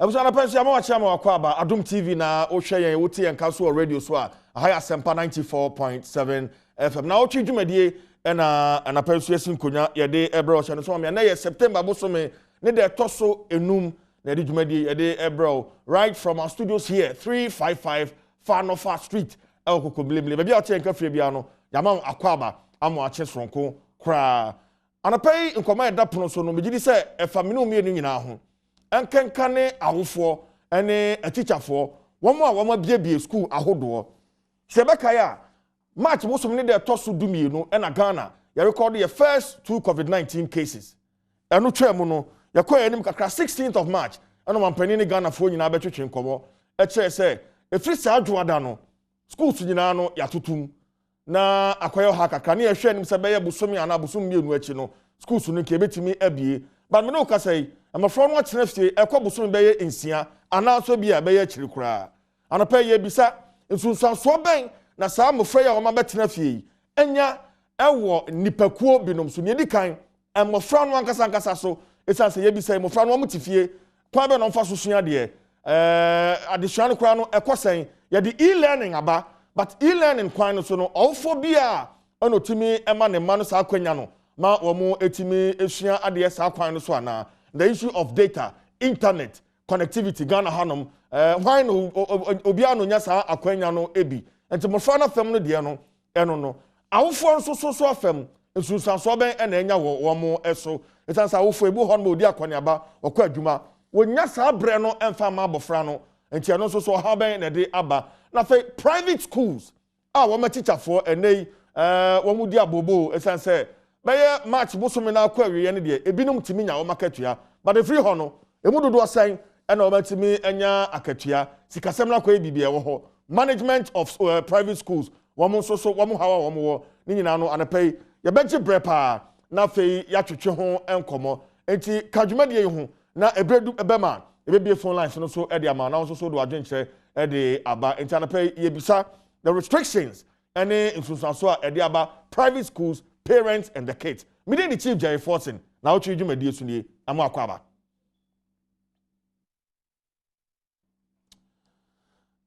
Abusana pensi ama wacha ama wakwaba Adom TV na ohwe yen wote yen kaso radio so a high Sempa 94.7 FM na ochi dwumadie na pensi esin konya ye de ebro so so me na ye September bosome ne de toso enum na de dwumadie ye de ebro right from our studios here 355 Fanofa Street elkoko blemble ba bia ote nka fie bia no yama akwaba ama ache sonko kra anapai nkoma eda pono so no megidi se efaminu mienu nyina ho enkenkane awofo ene atichafo womo a womo biebie school ahodo sebeka ya march bosom ne de toso dumienu ena Ghana ya record the first 2 COVID-19 cases enu twemu no yakoya enim kakra 16th of March eno mampani ne Ghana fo nyina betwetwe nkomo eche se efri sa adwoada no schools nyina no yatotum na akoyo ha kakra ne ehwe enim se beye bosomi ana bosom mienu achi no schools no ke betimi abie but me no ka say amafro no atena fie ekobosom beye nsia ana so bia beye chiri kura anopa ye bisa nsunsanso ben na saa amafro ya oma betena fie enya ewo nipakuo binom so ne dikan amafro no ankasa so esanse ye bisa amafro no mutifie kwa be no mfa so sua de adehwan kura no ekosen ye de e-learning aba but e-learning kwan no so no ofo bia onotimi ema ne ma no saa kwanya no ma omo etimi esua ade saa kwan no so ana the issue of data internet connectivity Ghana hanom why no obia no nya saa akwanya no ebi enti mo fa na fam no de no eno no awofo nso so afam nsusanso ben na enya wo mo eso etansa awofo ebu hon ma odi akwanyaba okọ adwuma wonya saa bre no emfa ma abofra no enti eno so ha ben na de aba na fe private schools wo ma teacherfo enei wo mu di abobo esanse baye march bosomi na akọ awiye ne de ebinom timi nya wo makatua but the free hono emu dodo asan na wo matimi anya akatua sikasem na akọ ebibie wo ho management of private schools wo mo so wo mo hawa wo mo wo ni nyina no anapai ye benchi brepa na fei ya twetwe ho enkomo enti kadwumadie ho na ebredu ebema ebebie phone lines no so e de ama na so do adwenkyere e de aba enti anapai ye bisa the restrictions any insusanso a e de aba private schools parents and the kids. Me the chief Jerry Forson. Now what you do media sunie. I'm akwaba.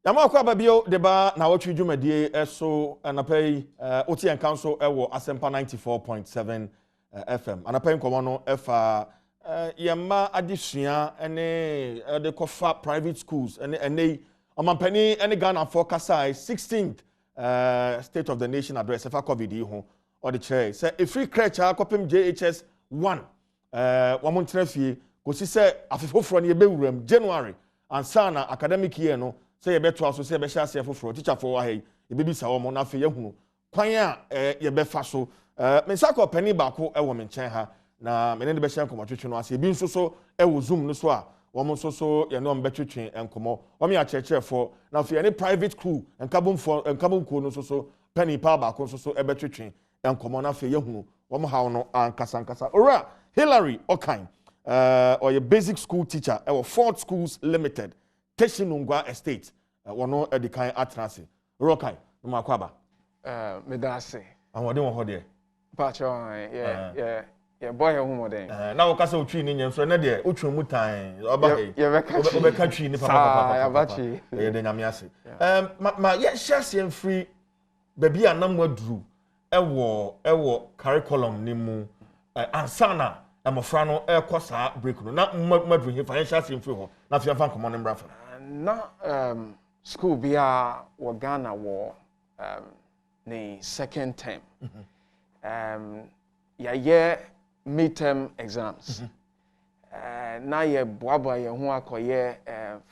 Yama akwaba bio deba na what you do media so anapay OT and Council ewo Asempa 94.7 FM. Anapay nkomo no efa yama adisua ene de kofa private schools ene amampani ene Ghana for Kasai 16th State of the Nation address efa COVID ho or the chair say a free creature copim JHS 1 wamontena fie ko si say afefoforo ne ebewuram January and sana academic year no say yebeto aso say yebehya ase afoforo teacher for wa hey yebebisa wo mo na fe yehunu kwan a yebefa so me sako pani ba ko ewo me nchen ha na me ne de behya nkomotwetwe no ase ebi nso so ewo zoom no so a wo mo nso so ye no mbetwetwe enkomo wo me acherechefo na fe any private crew enkabum ko no so pani pa ba ko so ebetwetwe enkomo na fe yehunu wo mo hawo no ankasa ora Hillary Okan or your basic school teacher or Ford Schools Limited Teshinungwa Estate wono edikan atrase Rokai no makwaba medase awode wo ho de pacho yeah boy hu mo den na wo kasa otwi ni nyemso na de otwi mu tan oba he obeka twi ni papa ya bachi ye de nyame ase ma ye hyasie mfiri baby anam aduru ewo curriculum ni mu ansana amofra no ekosa break no na madru he financial simfree ho na fi fan komo ne mbrafa na school bia wo Ghana wo ne second term ya midterm exams na ye boaba ye ho akoye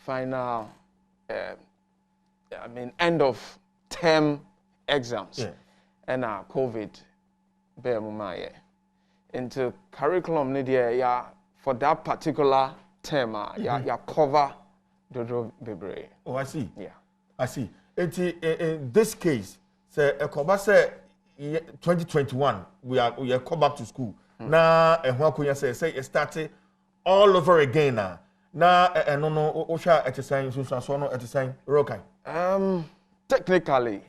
final I mean end of term exams and COVID be mama ye into curriculum ni there for that particular term ya cover dodo bebre. Oh, I see. Yeah, I see. In this case, say ekoba say 2021 we are come back to school. Na ehwa konya say it started all over again na no osha etesan so no etesan rokai. Technically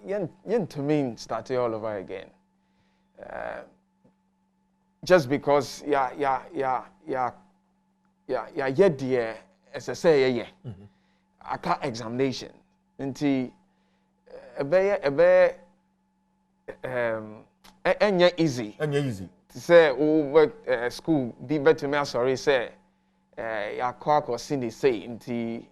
yen to mean started all over again. Just because yeah, dear SSA yeah. Aka examination. Nti enya easy. Enya easy. Say o school be better me sorry say ya kwa sini say nti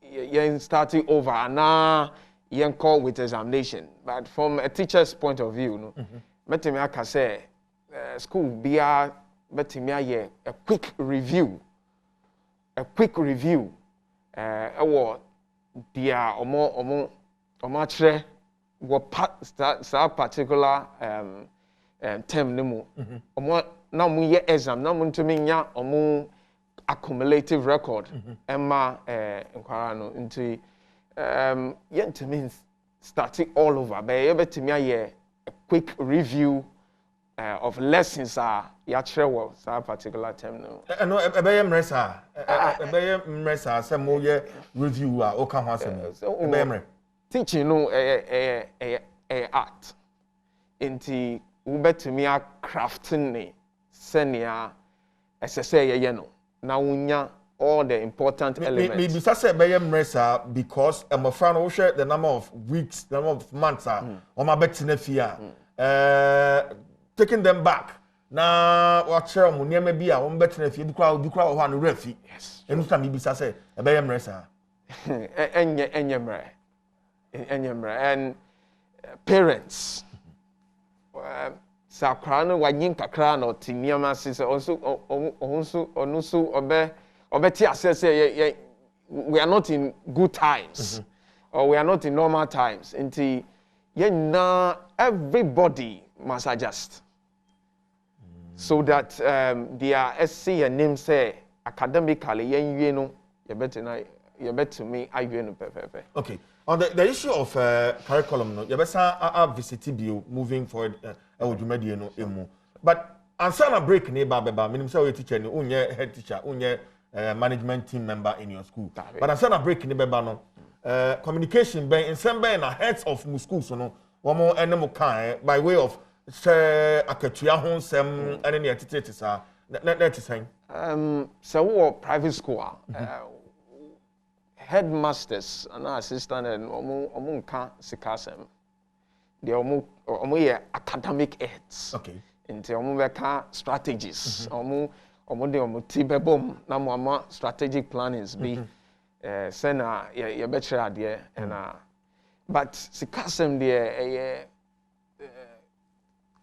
yen starting over na yen call with examination. But from a teacher's point of view, no, better me aka say school be a better me a quick review. A quick review. What dia omo chere what particular term nemu omo na mu ye exam na mu ntumi nya omo accumulative record emma nkwara no nti ye ntumi starting all over but ye betimi aye a quick review of lessons ya chere wo that particular term no no ebeye mresa say mo ye review o ka ho asem ebeye mre teaching no art nti wo betimi a crafting ni senia SSA ye no na wunya all the important elements maybe say ebeye mresa because emofra no share the number of weeks the number of months o ma betina fia taking them back na what share mo niam bi a wo betina fie bi kra wo ha no refi yes enu time bi say ebeye mresa enyemre and parents sakra no wanyin kakra na otiniam asese also obeti asese we are not in good times or we are not in normal times until everybody must adjust so that their SC and name say academically yen no you better me ayue pepepe. Okay, on the issue of curriculum no you better visit bio moving forward ewodwumadi no emu but answer na break ne ba minimum say we teacher ni unye head teacher unye management team member in your school but answer na break ne beba no communication ben in some ben na heads of schools no womo enemo kan by way of akatua ho nsem ene ne atitete sa na say so we private school headmasters and assistant and omo nka sikasem they omo ye academic aids okay into omo beka strategies omo de omo tibebom na mo strategic plannings be sena ye betre ade and but sikasem there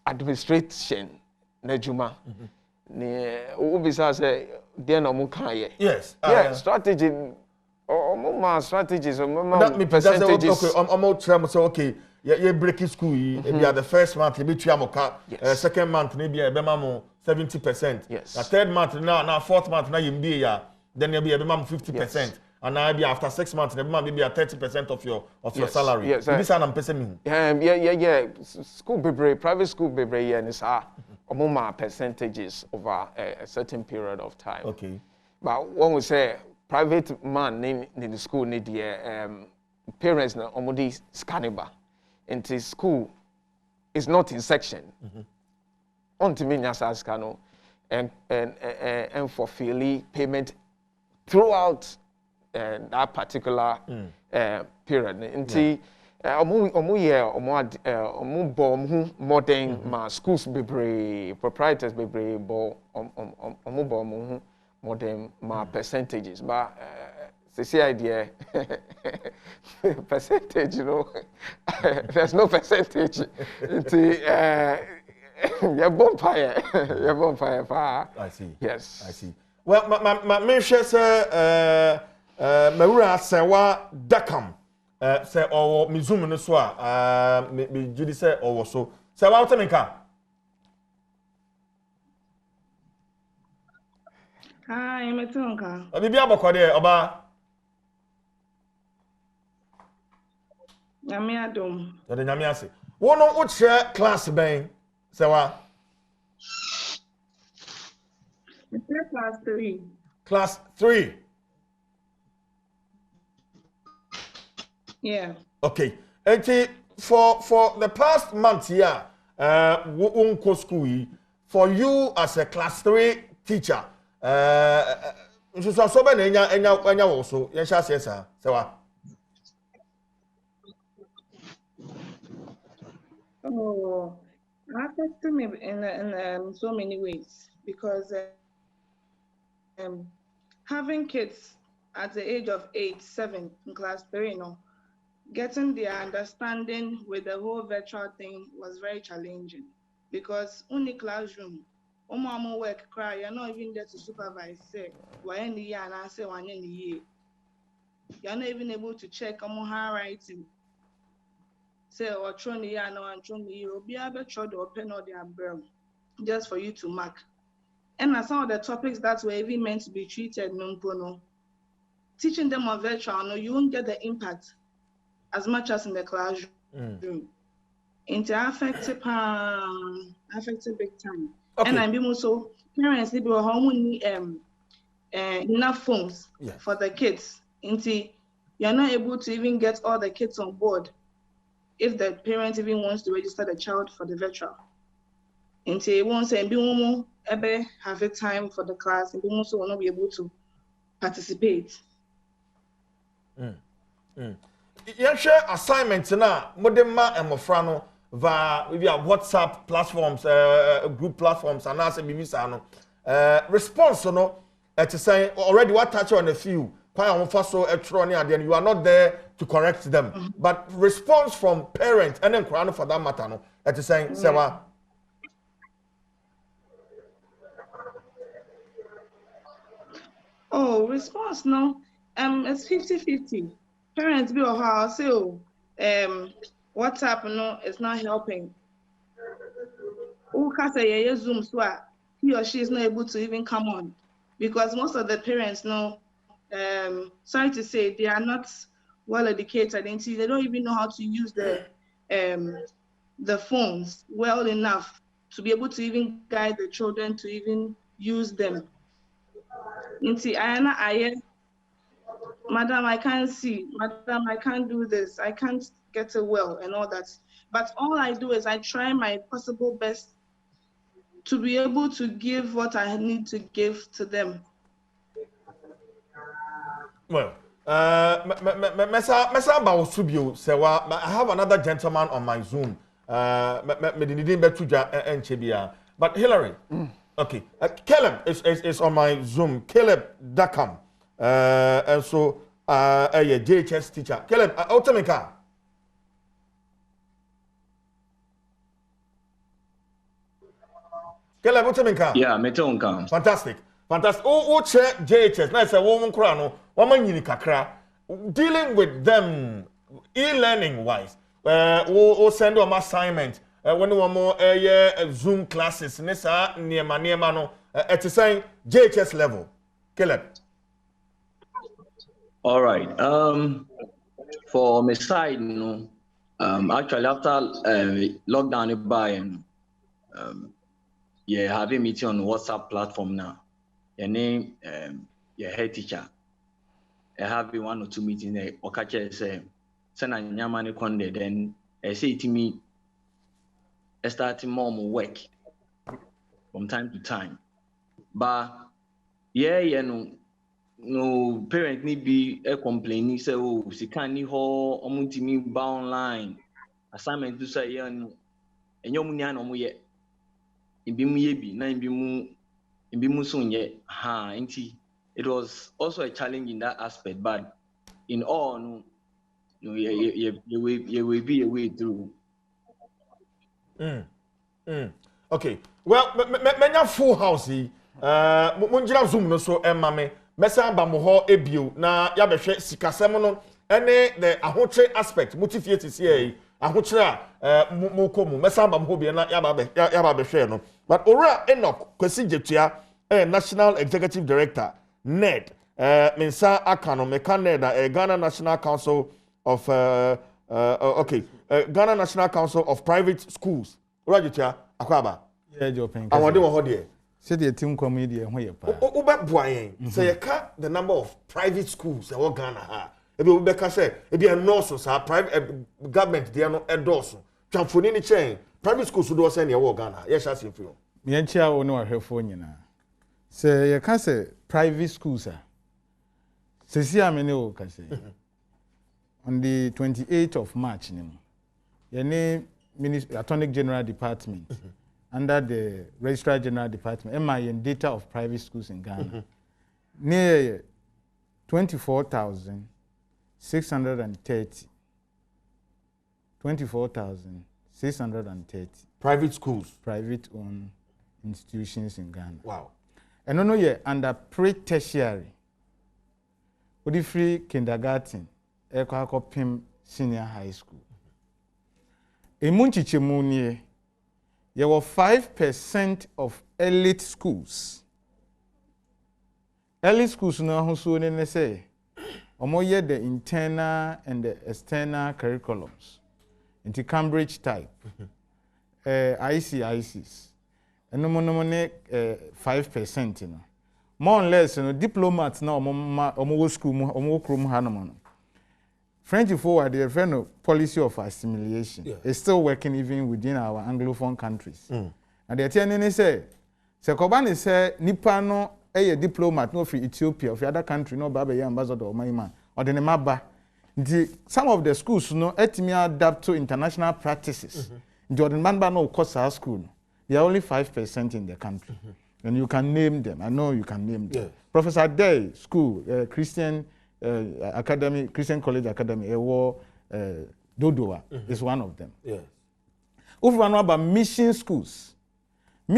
administration na juma ne obisa say there na omo kan ye yes strategy my strategies my percentages okay try say okay you break school you be the first month you be tuamoka second month maybe e be mamo 70% yes the third month now fourth month now you be ya then you be mamo 50% and now be after 6 months maybe 30% of your salary yes this am person me yeah school bebre private school bebre yeah ni sa my percentages over a certain period of time okay but when we say private man in the school need the parents na omodi scaniba into school is not in section on to me nyasa scano and for fully payment throughout that particular period into modern ma schools bebre proprietors bebre bo modern my percentages but the idea percentage you know there's no percentage you're bonfire I see yes I see well my mention say mawura sewa dakam say or mizum no so me judi say or so sewa utemeka. Hi, I'm Tonka. Bibi abokode oba. Nyame adom. Ode nyame ase. Wono wo chere class ben sewa. Class 3. Class 3. Yeah. Okay. And for the past month here, wonko school for you as a class 3 teacher. so be na enya wo so ye sha se sa se wa. Oh, it affected me in so many ways because having kids at the age of 8, 7 in class 3, getting their understanding with the whole virtual thing was very challenging because only classroom, work cry, you're not even there to supervise, say, why in the year and I say one in the year. You're not even able to check handwriting. Say or try the year and try the year, be able to open all the umbrella just for you to mark. And as some of the topics that were even meant to be treated, teaching them on virtual, you won't get the impact as much as in the classroom. Affected big time. Okay. And I'm being also parents need to how many enough phones for the kids. You're not able to even get all the kids on board if the parent even wants to register the child for the virtual. It won't say ever have a time for the class and also will not be able to participate. Share assignments na modema emofra via WhatsApp platforms, group platforms, and as a bibisa response to say already what touch on a few. You are not there to correct them, but response from parents and then crown for that matter to saying Sewa. Oh, response no. It's 50-50. Parents be or how say WhatsApp it's not helping. Who can say Zoom so he or she is not able to even come on because most of the parents sorry to say they are not well educated until they don't even know how to use the phones well enough to be able to even guide the children to even use them. Madam, I can't see. Madam, I can't do this. I can't get it well and all that. But all I do is I try my possible best to be able to give what I need to give to them. Well, Mesa Bawusubio, Sewa, I have another gentleman on my Zoom. But Hillary, okay, Caleb is on my Zoom. Caleb Dakam, and so a JHS teacher. Caleb, Otamika. Caleb, Otamika. Yeah, Metonka. Fantastic. Oh, check JHS. Nice, a woman crown. Woman kakra. Dealing with them e-learning wise. We'll send them assignment. When we more Zoom classes, Nessa, Niema no, at the same JHS level. Caleb. All right. For my side, actually after lockdown by have a meeting on WhatsApp platform now. Your name, your head teacher. I have 1 or 2 meetings there. Okache say, send a nyamani konde. Then I say to me, I start more work from time to time. But no parent need be a complaining. Say, oh, she can't need ho omunti me ba online. Assignment to say and your munya no muye. Imbimu yebi na imbimu sonye ha inti. It was also a challenge in that aspect, but in all, you will be a way through. Okay. Well, many full house. Munjira Zoom no so mame. Mesa bamuho ebio na yabehwe sikasem no ene the ahotre aspect motivate here ahotre mokomu mesa bamuho bi na yababehwe no. But ora Enoch Kwesi Jetua National Executive Director NED Mensa Akano Meka NED Ghana National Council of Ghana National Council of Private Schools. Ora Jetua akwaba. Yeah, Jopen. I want to ho there. Said the team comedy and where say the number of private schools in Ghana ha. Ebi Ubeka say ebi nurses are private government they are not endorse. Chamfoni ni chain private schools do say near Ghana. Yes, I see for you. Me enchia ono ahwefo nyina. Say you can say private schools are Sisi amene o kase. On the 28th of March, your name Attorney General Department under the Registrar General Department, MIN data of private schools in Ghana. Near 24,630. 24,630. Private schools. Private owned institutions in Ghana. Wow. And no ye under pre-tertiary. With the free kindergarten, Pim senior high school. Emunchichemunye, there were 5% of elite schools. Elite schools now who so they say, omoye the internal and the external curriculums, into Cambridge type, ICICs, and no more 5%. You know, more or less, you know, diplomats now omo school omo krum hanomano. French forward the friend policy of assimilation is still working even within our Anglophone countries. And the TNN say, Sekobani say, Nipano, a diplomat, no for Ethiopia, for other country, no Baba ambassador or my man, or the Nemaba. Some of the schools, no, etimi adapt to international practices. Jordan Manba no course our school. They are only 5% in the country. And you can name them. I know you can name them. Professor Day School, Christian Academy, Christian College Academy, Dodoa is one of them. Yes. If we know about mission schools, no,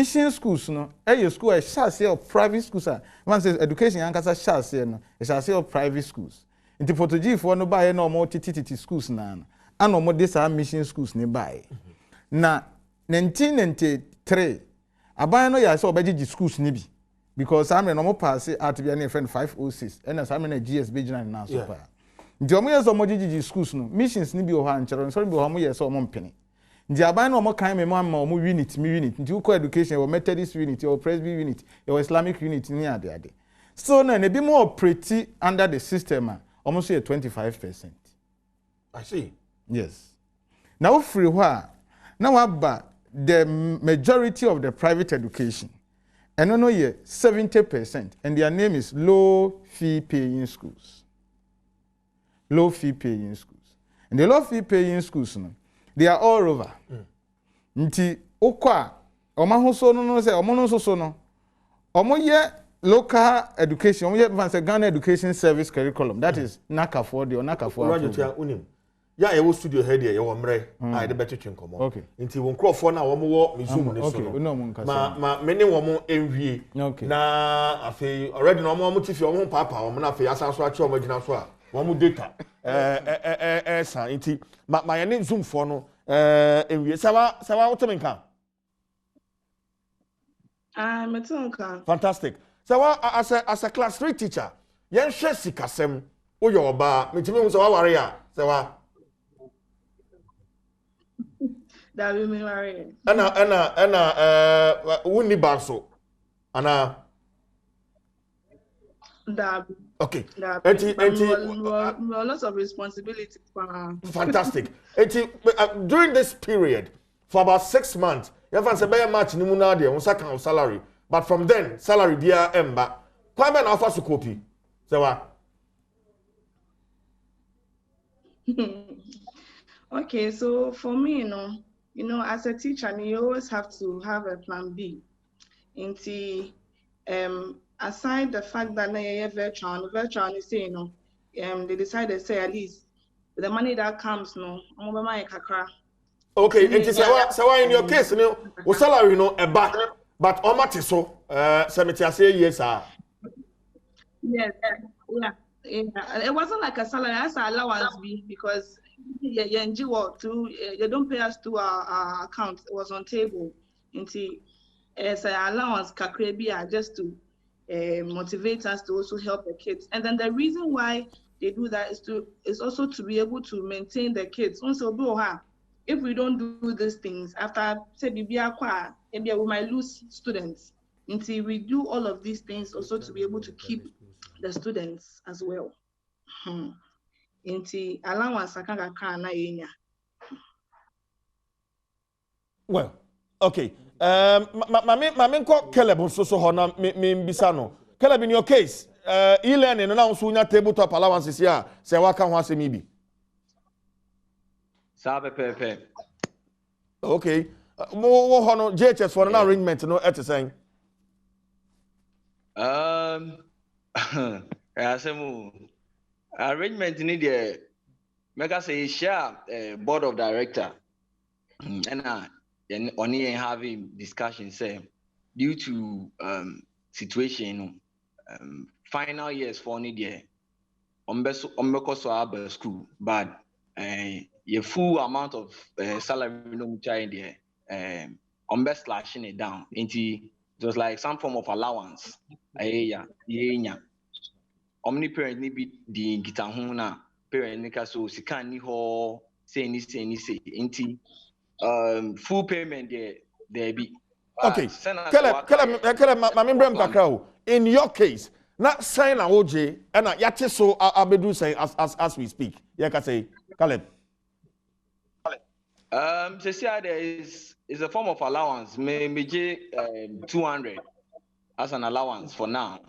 a school a shall say of private schools. One says education and shall say no, a shall say of private schools. In the Portuguese, for no buy no more TTT schools now, and no more these are mission schools nearby. Now, 1993, I buy no ya saw beji schools nibi. Because I'm a normal pass at to be a friend 506, and as I'm in a GSB general now. So, the Omoyas or Mojiji schools, no missions nibi or hand children, sorry, Bohamoyas or Mompany. The Abano more kind of mamma or unit, do co education or Methodist unit or Presby unit or Islamic unit near the other. So, then a bit more pretty under the system, almost a 25%. I see. Yes. Now, free what? Now, about the majority of the private education. And no, 70%, and their name is low fee paying schools. Low fee paying schools. And the low fee paying schools, no, they are all over. Nti okwa omahoso no say omono so no. Omoye local education, omoye Ghana Education Service curriculum. That is NACA for the NACA for. Unim. Ya ye wo studio head here ye wo mre I dey better twin komo. Okay. Nti won crofo na wo wo Zoom ne so no. Ma me ne wo mo enwie. Na afei already no mo tifi wo papa wo na afei asan so ache wo magina so a wo mo data san nti ma ye ne Zoom for no enwie sawa wo temenka. Metonka. Fantastic. Sawa as a class 3 teacher yen hwe sikasem wo yo oba metimi hu sawa ware ya sawa that we may marry. Wuni baso. Ana. That. Okay. Lots of responsibility. Fantastic. During this period, for about 6 months, you have to say match ni muna dia on second salary. But from then, salary dia emba. Kwa be na offer su copy. Sewa. Okay, so for me, you know, as a teacher, you always have to have a plan B. Aside the fact that virtual is saying, they decided to say at least the money that comes, okay, it is so in your case, o salary a back, but how much so? Cemetery say yes, yeah. It wasn't like a salary, as an allowance because they don't pay us to our account. It was on table. As an allowance, just to motivate us to also help the kids. And then the reason why they do that is also to be able to maintain the kids. Also, if we don't do these things, after say we might lose students. Until we do all of these things also to be able to keep the students as well. Allowance well, okay. Mame ko Caleb so ho na me mbisa no. Caleb, in your case, e-learning no na so nya tabletop allowances here say waka ho asemi bi. Sa pepe. Okay. Mo ho no JHS for no arrangement no et saying. Asemu arrangement ni there make us say share board of director and only having discussion say due to situation final years for ni there ombeko so aba school but your full amount of salary no mucha in there slashing it down into just like some form of allowance yeah omni parent ni bi di gita ho na parent ni ka so sika ni ho say into full payment there be okay kele ma membrem kakra o in your case na sign na oje and yate so abedu say as we speak yeah ka say Caleb there is a form of allowance maybe 200 as an allowance for now.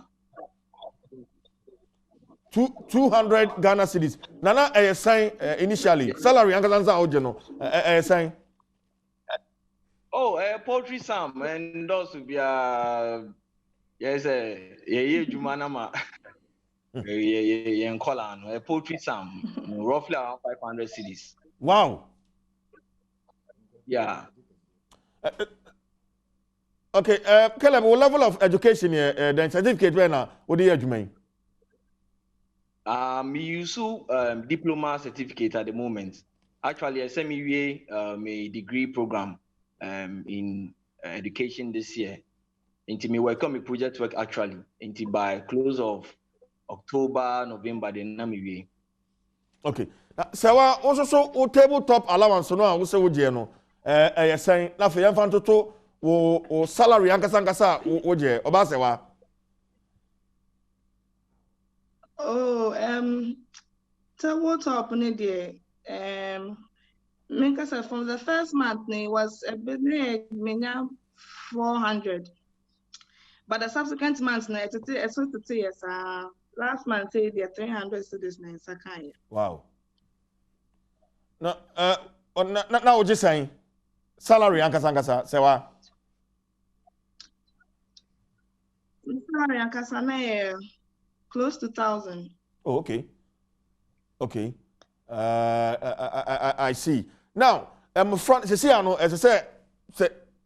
200 Ghana cedis. Nana sign initially salary angalanza oje no sign. Oh, poultry sam and those will be yes ye jumana ma ye nkola poultry sam roughly around 500 cedis. Wow. Yeah. Okay, Caleb, what level of education here? Then certificate right now. What do you mean? Me use diploma certificate at the moment. Actually, I sent me a degree program in education this year. Into me work on my project work actually. Into by close of October, November, then me. Okay. So also so tabletop allowance no I say we no. Saying na fe yamfa ntoto wo salary ankasa wo je oba se wa. Tabletop ni there Minkasa from the first month it was a bit 400, but the subsequent months na it's yes last month say they 300 cedis na sakan. Wow. Na o je saying salary ankasa se wa. Salary ankasa na close to 1,000. Oh, okay. Okay. I see. Now, front see I know as I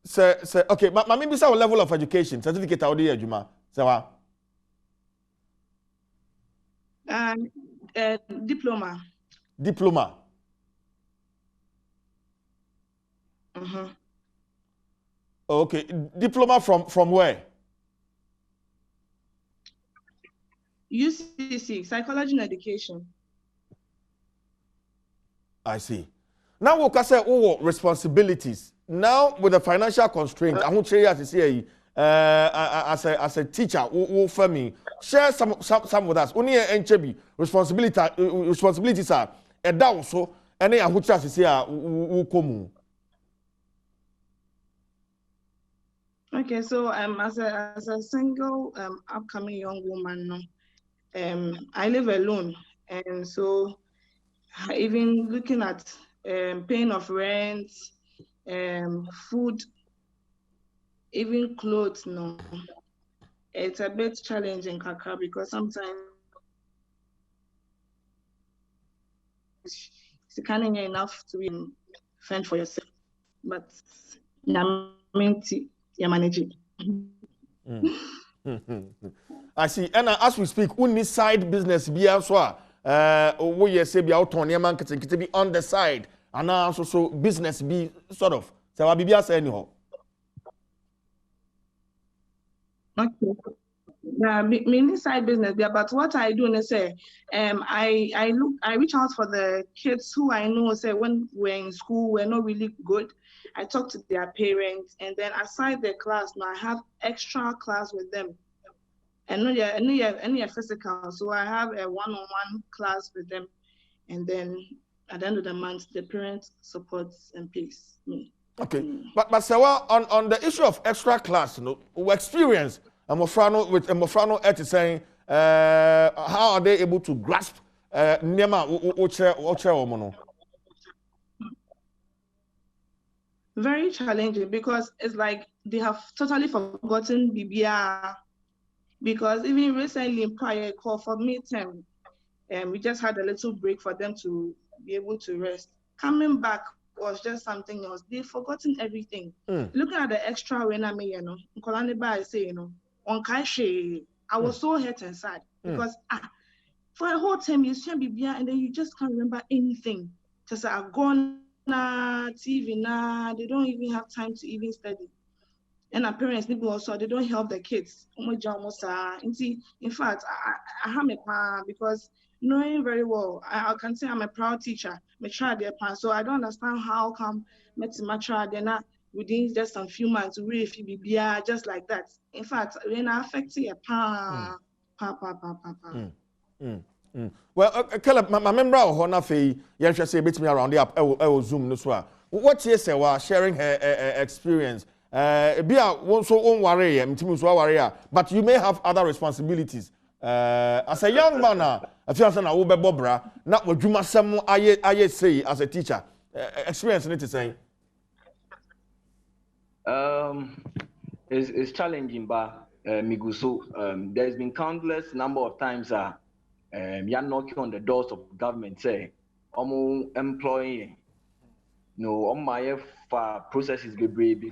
say okay, but maybe say level of education certificate how dey adwuma. Se wa. Diploma. Diploma. Okay, diploma from where? UCC, psychology and education. I see. Now we can say responsibilities. Now with the financial constraint, I want to say as a teacher, who for me share some with us. Only NCB responsibilities are and also any I want to say who come. Okay, so as a single upcoming young woman, I live alone, and so even looking at paying of rent, food, even clothes, no, it's a bit challenging, Kaka, because sometimes it's kind of enough to fend for yourself, but you're managing. I see. And as we speak, only side business be as well. We say be out on your marketing, it be on the side, and also so business be sort of. So I be say anyhow. Okay. Many side business there, but what I do is say, I reach out for the kids who I know say when we're in school we're not really good. I talk to their parents, and then aside the class, now I have extra class with them. And any physical, so I have a one-on-one class with them, and then at the end of the month, the parent supports and pays me. Okay, but Sawa, on the issue of extra class, experience. Mofrano with Mofrano saying how are they able to grasp nema oche Very challenging because it's like they have totally forgotten BBR. Because even recently in prior call for midterm, we just had a little break for them to be able to rest. Coming back was just something else. They've forgotten everything. Looking at the extra when I made, I say, on Kaishe, I was so hurt and sad because for a whole time you see BBR and then you just can't remember anything. Just I've gone TV they don't even have time to even study. And our parents people also they don't help the kids. In fact, I have a plan because knowing very well, I can say I'm a proud teacher. I tried their plan, so I don't understand how come they're not within just some few months to really be just like that. In fact, when I affect a pa. Well, Caleb, my member of Honor Fee, you say bit me around the app, Zoom no so. What you say was sharing her experience. Be a one so own warrior, but you may have other responsibilities. As a young man, I feel as an Uber Bobra, not what you must some I say as a teacher. Experience need to say. It's challenging, but Miguso, there's been countless number of times you're knocking on the doors of government, say, employee, no, on my processes be brave,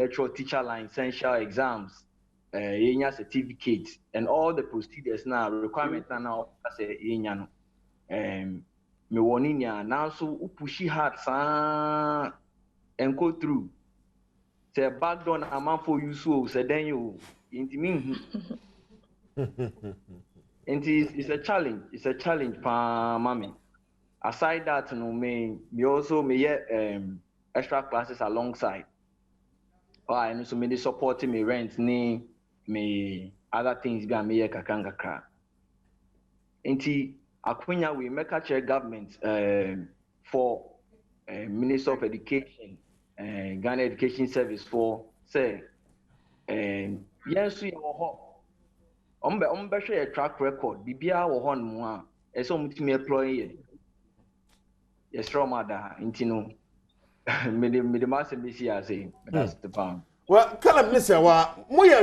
actual teacher licensure exams, certificates, and all the procedures now, requirements now, I say, me woninya now so pushy hard and go through. Say back down a man for you so then you into and it's a challenge. It's a challenge, mommy. Aside that, me also extra classes alongside. And so me supporting me rent, me other things be me kakanga. Inti Aquina we make a chair government for Minister of Education, Ghana Education Service for say yes we share a track record. Bibia or one more. A some to me employee. Yes, Romada, Intino. Medimas and BC, say, that's the pound. Well, Caleb Nissa, Moya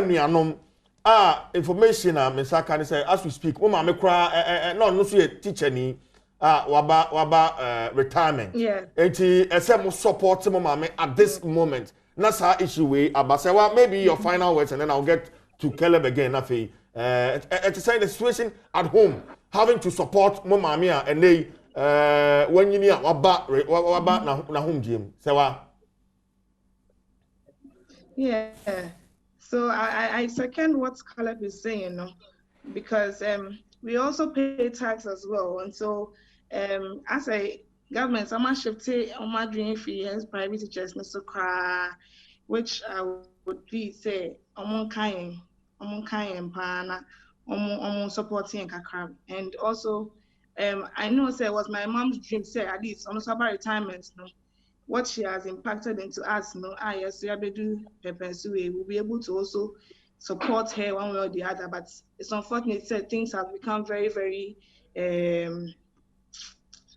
information, Mr. Can say, as we speak, Mama cry, no, teacher ni, waba retirement. Yeah. And some support Mama at this moment. That's our issue way. Abasewa, maybe your final words, and then I'll get to Caleb again. Nafi. To say the situation at home, having to support Mama and they when you need waba na home gym. Sewa. Yeah. So I second what Caleb is saying, because we also pay tax as well, and so as a government, some shift on my dream fee as private teachers, Mr. Kra, which I would be say among kind pana, supporting kakra, and also I know say it was my mom's dream say at least almost about retirement, what she has impacted into us, yes, we do we will be able to also support her one way or the other. But it's unfortunate that things have become very, very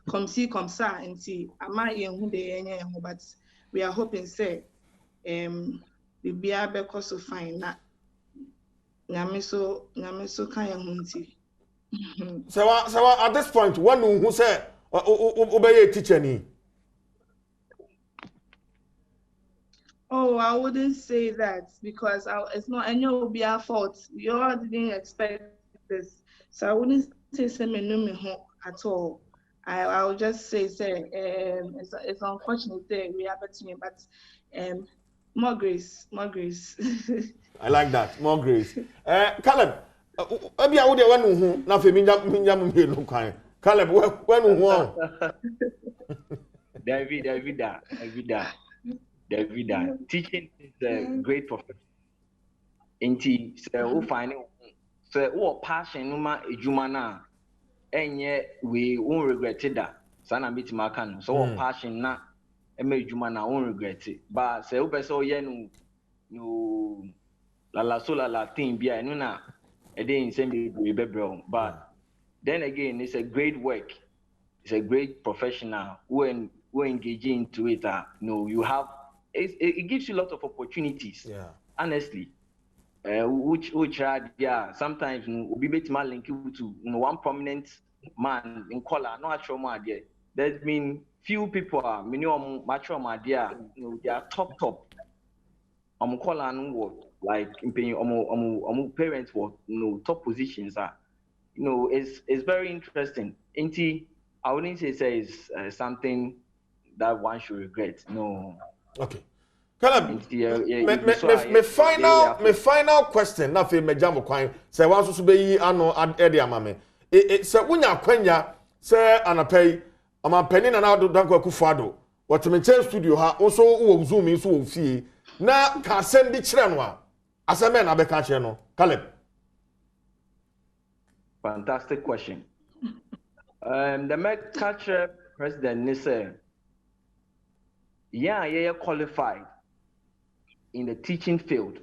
come sa and see. But we are hoping say we be able to find that. Nyamiso kaya hunti. So at this point, one who said obey a teacher ni. Oh, I wouldn't say that because it's not any will be our fault. We all didn't expect this, so I wouldn't say at all. I would just say it's unfortunate that we happen to me, but more grace. I like that, more grace. Caleb, maybe I would have one who now for me no kind. Caleb, when who? David, teaching is a great profession. Inti se who find se who passion numa ejumana enye we won't regret it that. Sana biti makano. So who passion na eme ejumana won't regret it. But se who beso ye no la thing bia no na didn't send me to but then again, it's a great work. It's a great professional when engaging into it. You have it gives you a lot of opportunities. Yeah. Honestly, which are sometimes we bet my link you to one prominent man in color. Not sure my idea. There's been few people minimum mature my idea. They are top. Color like parents were top positions are. It's very interesting. I wouldn't say it's something that one should regret. No. Okay. Caleb, my final question. Nothing. Me jam kwan. Say one so be yi ano edi amame. Say unya kwanya. Say anapay. Ama penny na do danko akufado. What me change studio ha. Also wo zoom so wo fie. Na ka send di kire no a. Aseme na be ka kire no. Caleb. Fantastic question. The Met catcher president Nisse, yeah, qualified in the teaching field.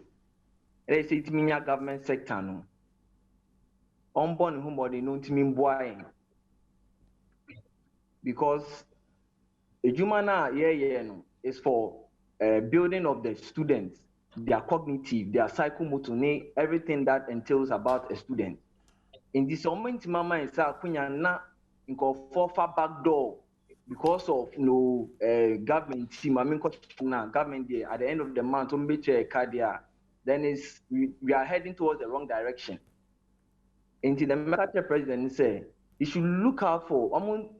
They say to me, government sector no. Unborn homebody no to me boy. Because the Jumana no is for building of the students, their cognitive, their psychomotor, everything that entails about a student. In this moment, mama is na for far back door because of government team. I mean, government there at the end of the month, then we are heading towards the wrong direction. Until the American president said, you should look out for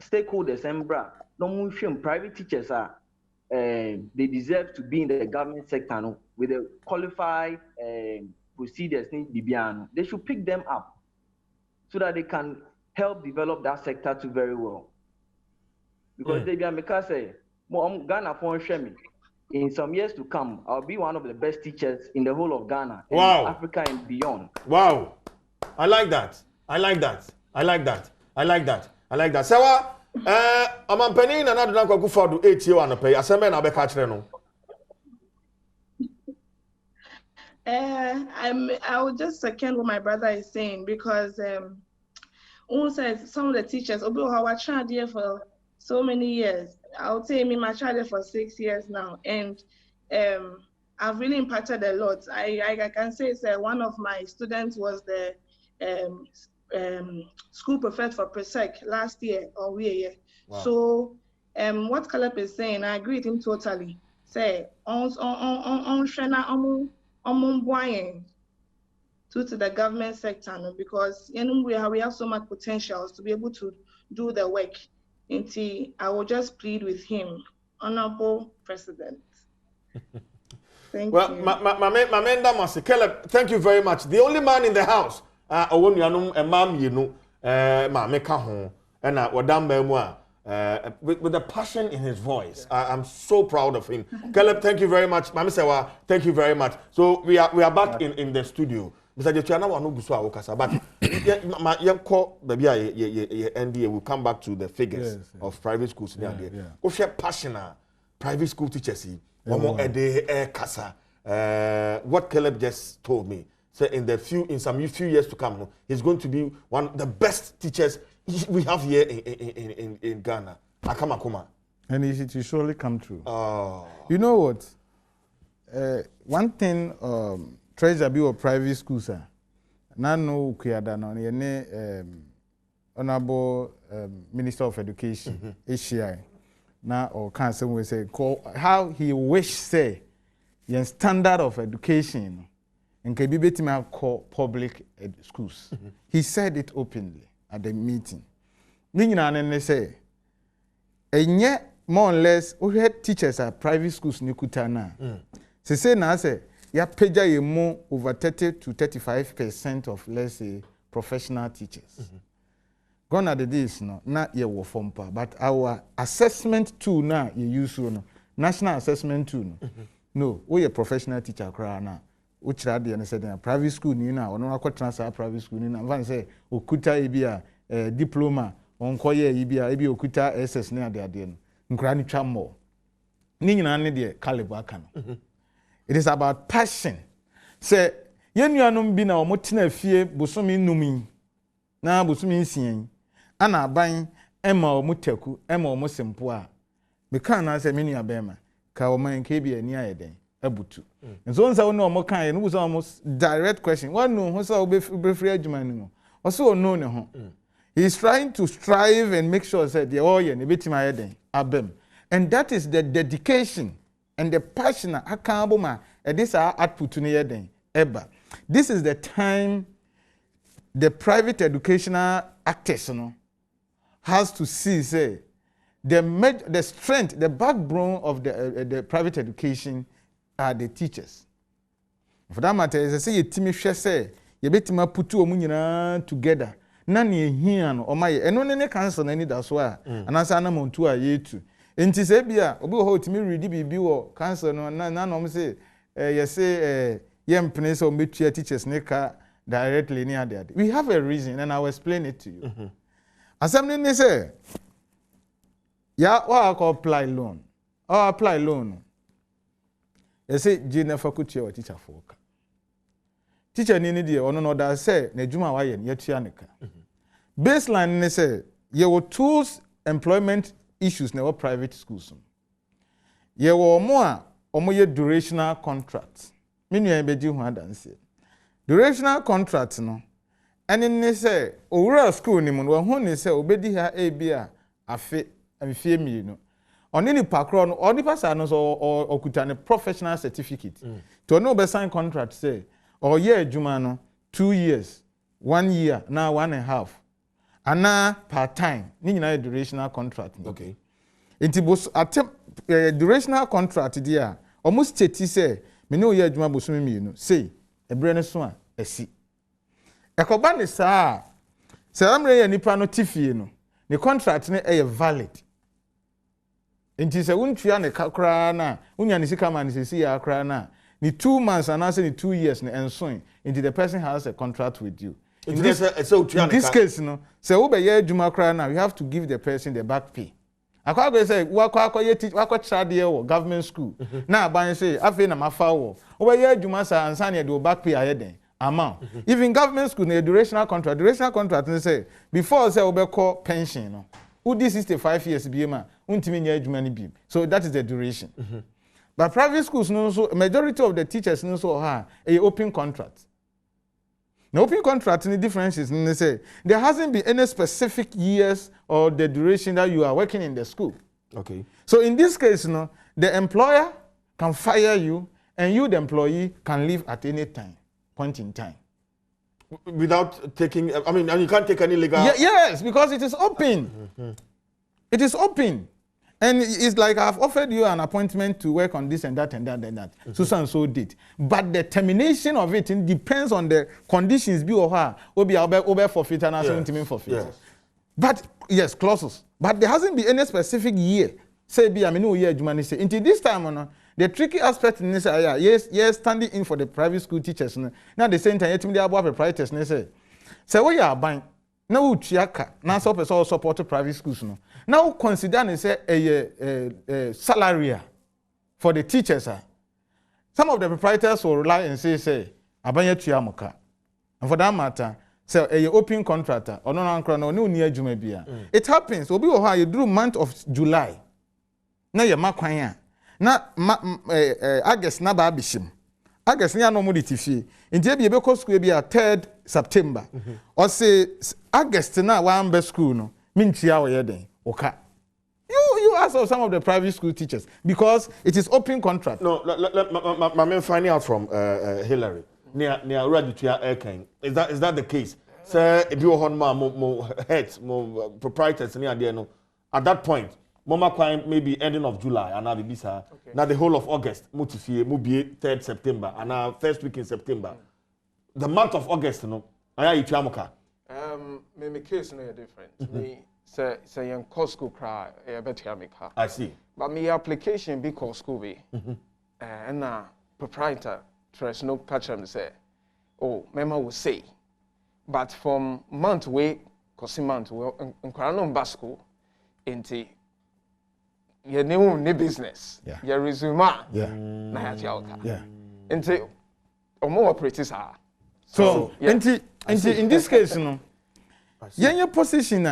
stakeholders and private teachers they deserve to be in the government sector with the qualified procedures. They should pick them up so that they can help develop that sector too very well. Because they say, Ghana for me. In some years to come, I'll be one of the best teachers in the whole of Ghana, wow. Africa and beyond. Wow. I like that. Sewa, I'm penny na na do na kwaku for do 8 year na pay. Aseme na be ka kire no. I would just second what my brother is saying because says some of the teachers our child here for so many years. I would say my child here for 6 years now, and I've really impacted a lot. I can say one of my students was the school prefect for Presec last year or we. Wow. So what Caleb is saying, I agree with him totally. Say on to the government sector because we have so much potential to be able to do the work. I will just plead with him, Honorable President. Thank you. Well, Caleb, thank you very much. The only man in the house, with the passion in his voice. I'm so proud of him. Caleb, thank you very much. Mami Sewa, thank you very much. So we are back in the studio. Mr. Jetuana wa no guso awokasa but NDA will come back to the figures of private schools near there. If you passion private school teachers kasa what Caleb just told me. So in some few years to come, he's going to be one of the best teachers we have here in Ghana. Akamakuma. And it will surely come true. Oh. You know what? One thing Treasure be or private schools are. Nano Kuyadano, Honorable Minister of Education, HCI. Now, or can someone say, how he wish say, the standard of education in Kebibeti call public schools. He said it openly at the meeting. Ningina say, and yet more or less, we had teachers at private schools Nikutana. Say na say. Ya peja ye more over 30 to 35% of, let's say, professional teachers. Gone are the days no, not ye wo fompa, but our assessment tool now you use no, national assessment tool no, we a professional teacher cry now. Which radi and said private school ni na, or no transfer private school ni na. Van say okuta ibia diploma, on koye ibia ibi okuta SS ne ade ade no. Nkrani twamo. Ni nyina ne de caliber kan. It is about passion. Say, Yenuanom bi na omo tena fie bosomi numi na bosomi nsian ana aban ema omo taku ema omo sempo a meka na se menua bema ka omo nke bi ani ayeden abutu nso nsa wo omo kan no so omo direct question what no ho so be free adwuma ni mo also no ne ho he is trying to strive and make sure that the oil ne betima ayeden abem and that is the dedication and the passion akabo ma this output ne yeden eba. This is the time the private educational actors has to see say the strength, the backbone of the private education are the teachers. For that matter, as I say, yetimi hwe say yebetima putu omu nyina together. Na ne ehia no omaye eno ne cancer na ni da so a anasa na montu a yetu. Enti se bia obi ho timi read bibi wo cancer no na no say say yempene so metua teachers ne ka directly ni ade. We have a reason and I will explain it to you. Assembly ne say ya wa ko apply loan. Or apply loan. They say jina faculty or teacher for. Teacher ni die ono no da say na adwuma wa ye yetua ne ka. Baseline ne say ye will tools employment issues na private schools. Ye wo mo a omo ye durational contracts. Minu ya beji hu adanse. Durational contract no ene ne say owura school ni mu no hu ne say obedi ha ebia afe amfie mi no. Oni ni pakro no odi pasa no so okuta ne professional certificate. To no be sign contract say or year adwuma no 2 years, 1 year, now 1.5. Ana part time. Ni nyina durational contract. Okay. Enti bos attempt durational contract dia almost state say me no year adwuma bosumi mi no say ebre ne so a asi. Ekoba ne saa say amre ya nipa no tifie no the contract ne e valid. Enti say untua ne kakra na unya ne sika man se ya akra na ni 2 months and also ni 2 years ne enso into the person has a contract with you. In this case no say we be ye adwuma kra na you have to give the person the back pay. Akwa go say wakwa ye teach wakwa trade wo government school na aban say afi na mafa wo we ye adwuma sa ansa na the back pay ayeden amount. Even government school na durational contract they say before say we be call pension no udi 65 years bi ma untimi nya adwuma ni bi. So that is the duration. But private schools, no, so majority of the teachers no so a open contract. The open contract in the difference is they say there hasn't been any specific years or the duration that you are working in the school. Okay. So in this case, no, the employer can fire you and you, the employee, can leave at any point in time. Without taking, I mean, and you can't take any legal. Yes, because it is open. It is open. And it's like I've offered you an appointment to work on this and that and that and that. So and so did. But the termination of it depends on the conditions be or her. Will be over forfeit and also forfeit. Yes. But yes, clauses. But there hasn't been any specific year. Say be I mean no year Jumani say. Until this time the tricky aspect in this yes, standing in for the private school teachers. Now the same time yet me about the private teachers say we are buying. Now uchiaka na so support private schools no. Now consider say a salary for the teachers. Some of the proprietors will rely and say abanye tuamuka. And for that matter, say a open contractor or no near Jumebia. It happens. Obi o ha you do month of July. Na ye makwanya. Na August na ba bishim. August ni no modity fee. Nti be ko school be 3rd September. Or say August na one best school no. Mintia wo yeden. Okay. You ask some of the private school teachers because it is open contract. No, I'm finding out from Hillary. Near is that the case? Sir, if you want more heads, more proprietors near there no. At that point, Mama Kwine maybe ending of July and now the visa. Now the whole of August, Mutifie, Mubi 3rd September and now first week in September. The month of August, no. Aya ituamuka. My case no different. Me say young course school cry better me car. I see. But my application be course school be. And proprietor trust no catch them say, oh, mema will say. But from month way, cause month we in Kwara school into your new business. Your resume. Yeah. Na ya tiauka. Yeah. Into omo operators are So, in this case, your position,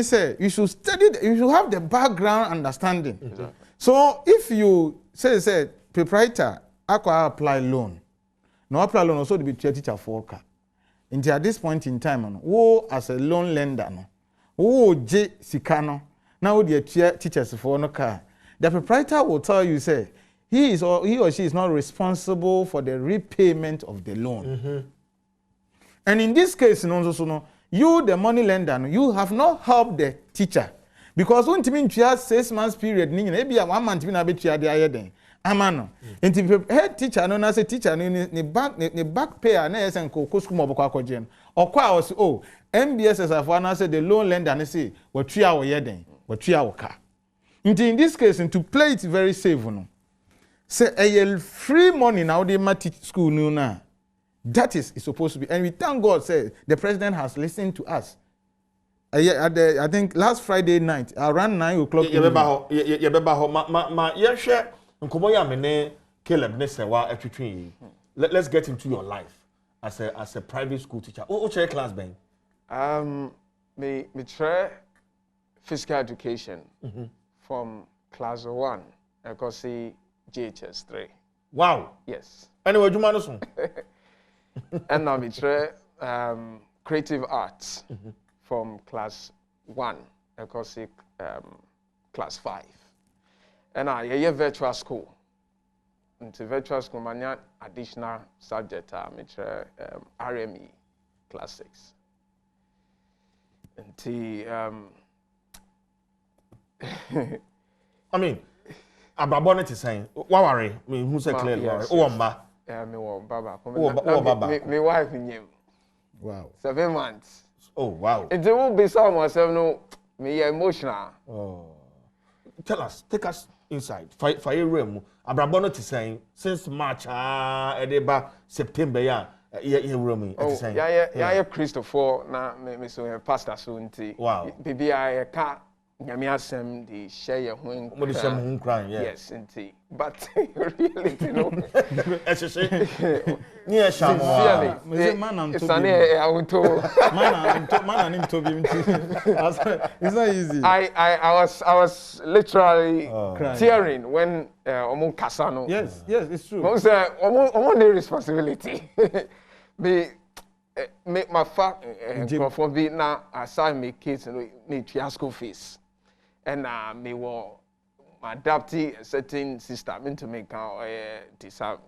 say you should study, you should have the background understanding. Exactly. So, if you say proprietor, I could apply loan. No apply loan also to be teacher for car. At this point in time, who as a loan lender, who J Sikano, now the teachers for no car. The proprietor will tell you, say, he or she is not responsible for the repayment of the loan. And in this case, you, the money lender, you have not helped the teacher. Because when you have 6 months period, maybe 1 month, you have to amano. And the head teacher, no, as a teacher, ni back payer, na esen ko school mo bokwa kojen. Okwa was MBS as afana say the loan lender na say we tria wo yeden, we tria wo ka. In this case, to play it very safe, say free money now they might teach school now. That is supposed to be, and we thank God. Say the president has listened to us. I think last Friday night around 9 o'clock. Let's get into your life as a private school teacher. What's your class, Ben? Me try physical education from class 1. I can see GHS 3. Wow. Yes. Anyway, do you mind? And now me try creative arts from class 1. I can see class 5. And I virtual school. Into virtual school, many additional subject. Me try RME class 6. And I mean, Abrabonnet is saying, "Wawari, me who say clearly, Owamba." Yeah, me Baba. Baba. Me wife in him. Wow. 7 months. Oh wow. It will be some myself no. Me emotional. Oh. Tell us, take us inside. Fire room. Abrabonnet is saying since March, edeba September, yeah room. Oh, yeah. Christopher, na me so pastor so nti. Wow. Bibi I ka nyame asem di share your home. Mo di share home crying, yeah. Yes, nti. But really, you know. Near Shamo. It's an auto. Man and Toby. It's not easy. I was literally tearing when Omo Kasano. Yes, it's true. Omo say Omo the responsibility. Make my fact for be now assign me kids need to school fees. And me will adapt a certain system into make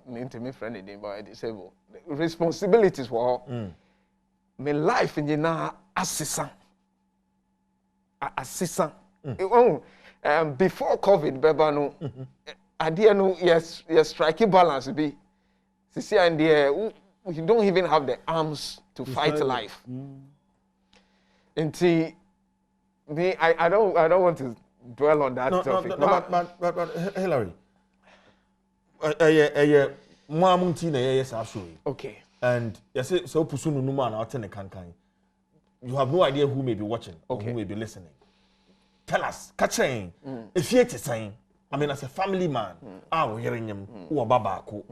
into me friendly but disabled. Responsibilities for my life in the assistant. Before COVID, Beba no, I didn't know yes striking balance be. See and there you don't even have the arms to fight life. Until me, I don't want to dwell on that topic. But Hillary, okay. And yes, so Pusunu Numa and Altene Kankai. You have no idea who may be watching or who may be listening. Tell us, catching if you're saying, I mean, as a family man, we're hearing him, who are Babako,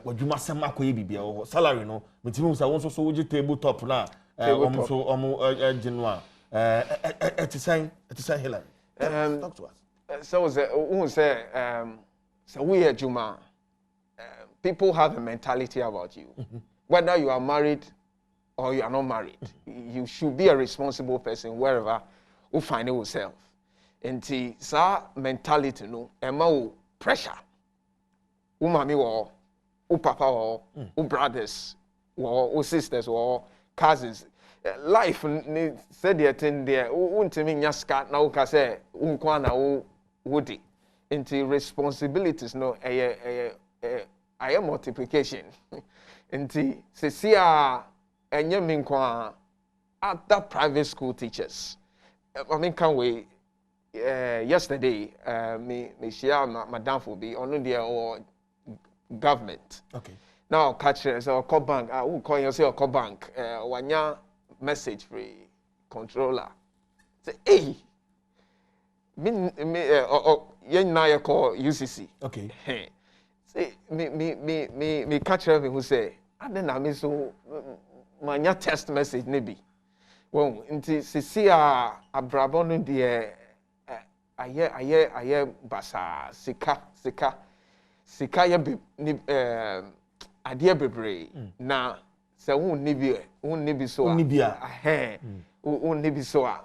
what you must say, Mako Bibi, or salary, no, but you also so tabletop now, almost Genoa. It's saying, Hillary. Talk to us. So we at Juma, people have a mentality about you. Whether you are married or you are not married, you should be a responsible person wherever you find yourself. And the mentality, no, ema pressure. Mami wo, papa wo, brothers wo, sisters wo, cousins. Life ni said the thing there. Untimi nyaska na uka say unkwa na wudi. Into responsibilities no aye multiplication. Into se enye minkwa other private school teachers. I mean can we yesterday me share madam for be on there or government. Okay. Now catch so call bank who call you say call bank wanya message free controller say hey me yen na call UCC. Okay. Say me catch me who say ade na me so manya text message ne bi well nti sisi a abrabo no de aye basa sika ye ni ade bebre na se wonni bi so a wonni bi so a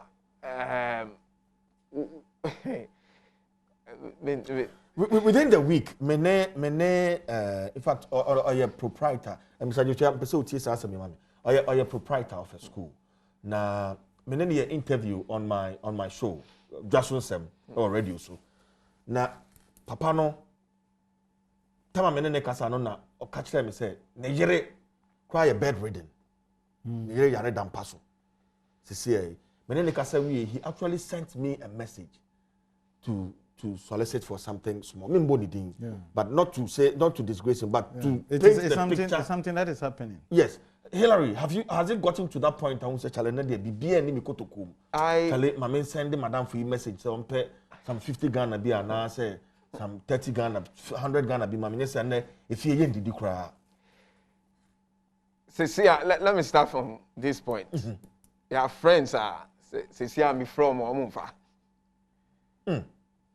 within the week, mene in fact, or your proprietor, and Mr. Joshua, so tis as a man, or your proprietor of a school. Now, mene interview on my show, Joshua Sem or radio so. Now, Papa no, tama mene kasa no na or catch them and say, Nigeria, cry a bedridden. Nigeria yare dan paso. CCA. Mene kasa he actually sent me a message to solicit for something small. But not to disgrace him, but to paint the picture. It's something that is happening. Yes. Hillary, has it gotten to that point? I want to say, challenge there. Be any mikotokum. My man sending madam for you message. So some 50 Ghana be and now say some 30 Ghana, 100 Ghana be. My man say, if you did you cry? Let me start from this point. Your friends are me from Omunfa.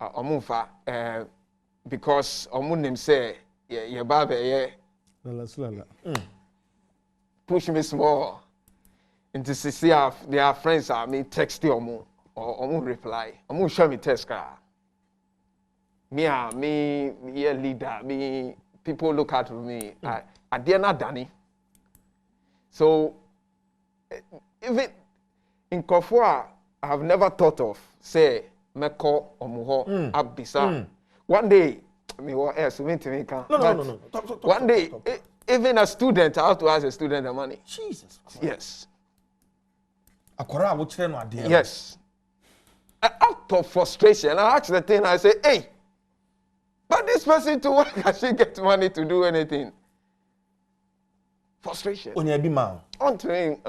Omunfa, because Omunim say, your baby, push me small into CCF. Their friends are me text you or reply. Omu show me text car. Me leader, me people look at me. I dare not Danny. So even in Kofua, I have never thought of say Meko Omuho Abisa. One day, me what else? No. One day, even a student, I have to ask a student the money. Jesus Christ. Yes. Akora which then no idea. Yes. Out of frustration, I asked the thing. I say, hey, but this person to work, can she get money to do anything? Frustration. On your be man. On to him,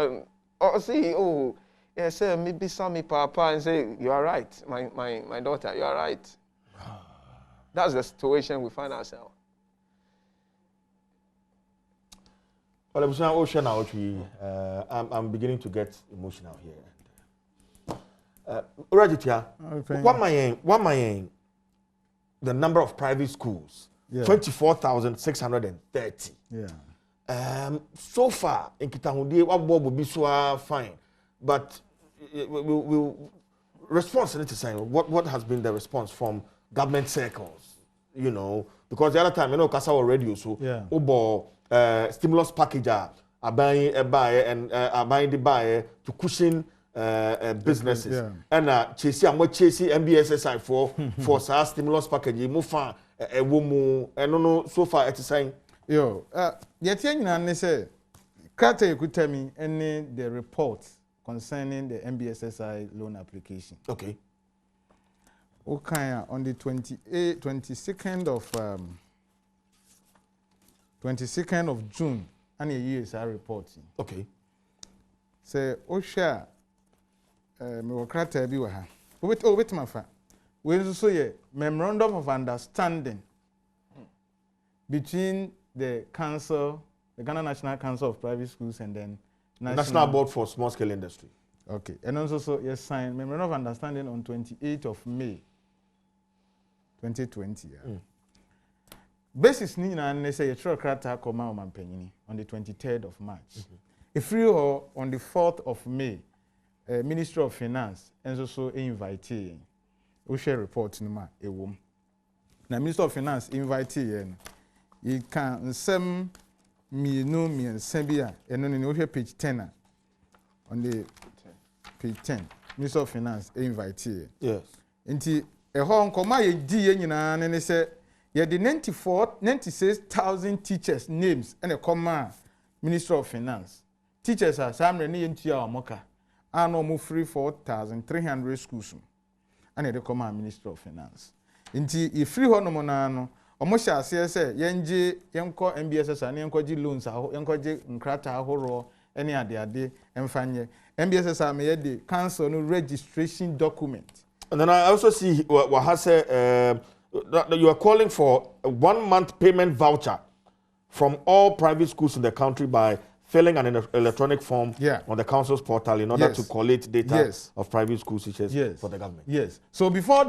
or see, oh, yes, maybe some papa and say, you are right, my daughter, you are right. That's the situation we find ourselves. Well, I'm beginning to get emotional here. Rajitia, what my the number of private schools? 24,630. Yeah. So far in Kitahudi, what Bob will be so fine, but we'll response to say what has been the response from government circles, you know, because the other time, you know, Kasawa radio, so Obo stimulus package are buying a buyer and are buying the buyer to cushion businesses. And chasing MBSSI for SAR stimulus package, Mufa, a woman, and no, so far it's saying. Yo, yet you say, Carter, you could tell me any the reports concerning the MBSSI loan application. Okay. Okay, on the 22nd of June, and a year's reporting. Okay. Say, Osha, me Carter be with her. Wait, my friend. We also a memorandum of understanding between the council, the Ghana National Council of Private Schools, and then National Board for Small Scale Industry. Okay, and also yes, signed memorandum of understanding on 28th of May, 2020. Basis ni na ne say you try krata koma o mampanyini on the 23rd of March. If you on the 4th of May, Ministry of Finance and also invite we share report no ma ewom. Na Minister of Finance invite you can send me no me and Sambia and on the page 10 on the page 10. Minister of Finance invite Yes. Nti ehon koma ye di ye nyina ne say ye the 96,000 teachers names and a comma Minister of Finance. Teachers are samre ne yentua omoka. Ano mo free 4,300 schools. And they come Minister of Finance. Nti if free ho no mo na no omo sha ase say yenje yenko MBSS ani yenko gi loans aho yenko gi nkrata ahoro ene ade emfanye MBSS am ye the council no registration document. And then I also see Wahase you are calling for a 1 month payment voucher from all private schools in the country by filling an electronic form on the council's portal in order to collate data of private school teachers for the government. Yes. So before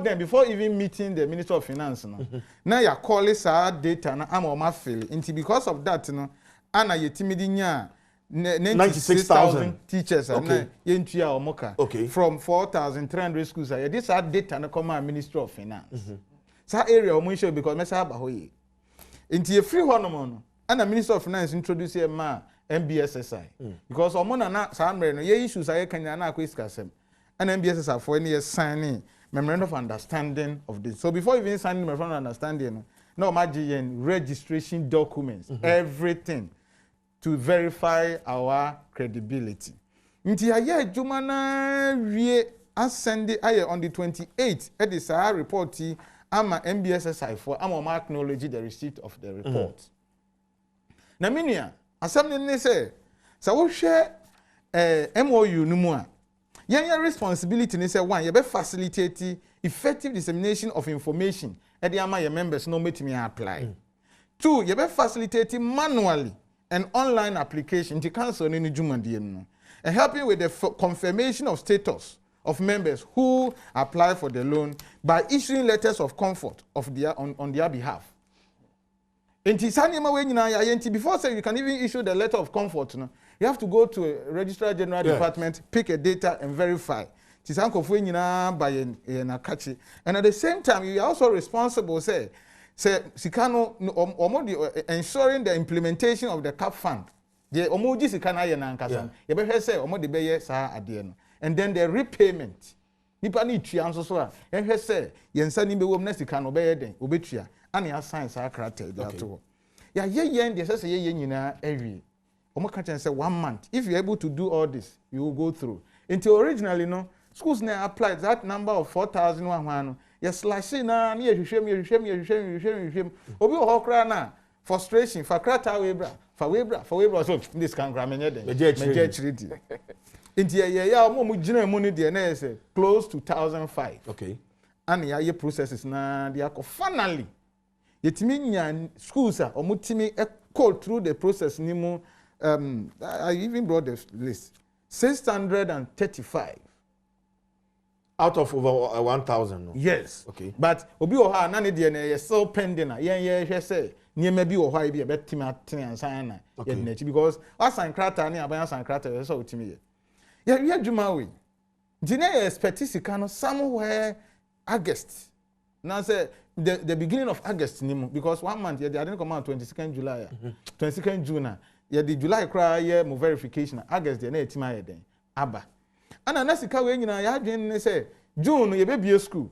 even meeting the Minister of Finance, now you call this data na am o fill. Because of that, ana yetimidinya 96,000 teachers and from 4,300 schools. This are data na come Minister of Finance. So area we show because me say abahoye. Inti e free hono ana Minister of Finance introduce a MBSSI because omona na samre no ye issues aye kanya na akwiskasem and MBSSI for any signing memorandum of understanding of this. So before even signing memorandum of understanding no imagine registration documents everything to verify our credibility. Nti aye adwuma na wie ascend aye on the 28th at this report ama MBSSI for ama acknowledge the receipt of the report. Na minia asem ne say so wo hwe MOU no mu a your responsibility ne say one you be facilitate effective dissemination of information e dey ama your members no metimi apply. Two, you be facilitate manually an online application to cancel any jumandiem no and helping with the confirmation of status of members who apply for the loan by issuing letters of comfort of their on their behalf. Before say you can even issue the letter of comfort, you have to go to a registrar general department, pick a data and verify. And at the same time, you are also responsible, say Sikano ensuring the implementation of the CAP fund. And then the repayment. Nipa ni tria nso so a ehwe se yensa ni bewom na sika no be den obetua ani assign sa character dey ato ya yen dey say ye nyina ewie omo ka chen say 1 month if you are able to do all this you will go through until originally no schools na applied that number of 4,100 no you slash na hwehwem obi ho kra na frustration for krata webra so this can gra menye den meje chiridi Inti ya omo gina mu ni de na say close to 2005. Okay. And ya ye processes na they are finally. Yetimi nya schools a omo timi call through the process ni mu I even brought the list. 635 out of over 1,000. No? Yes. Okay. But obi o ha na ne de na still pending na ye hwe say niema bi o ha bi e betimi atene ansan na ye na chi because asan krata ni aban asan krata so otimi ye. Yeah, Jumawi. Jine expect sikano somewhere August. Now say the beginning of August nimu because 1 month they didn't come out 22nd July. 22nd June. Yeah, the July cry yeah mo verification. August they na etima ye den. Aba. Ana na sika we nyina ya adwen say June ye be bie school.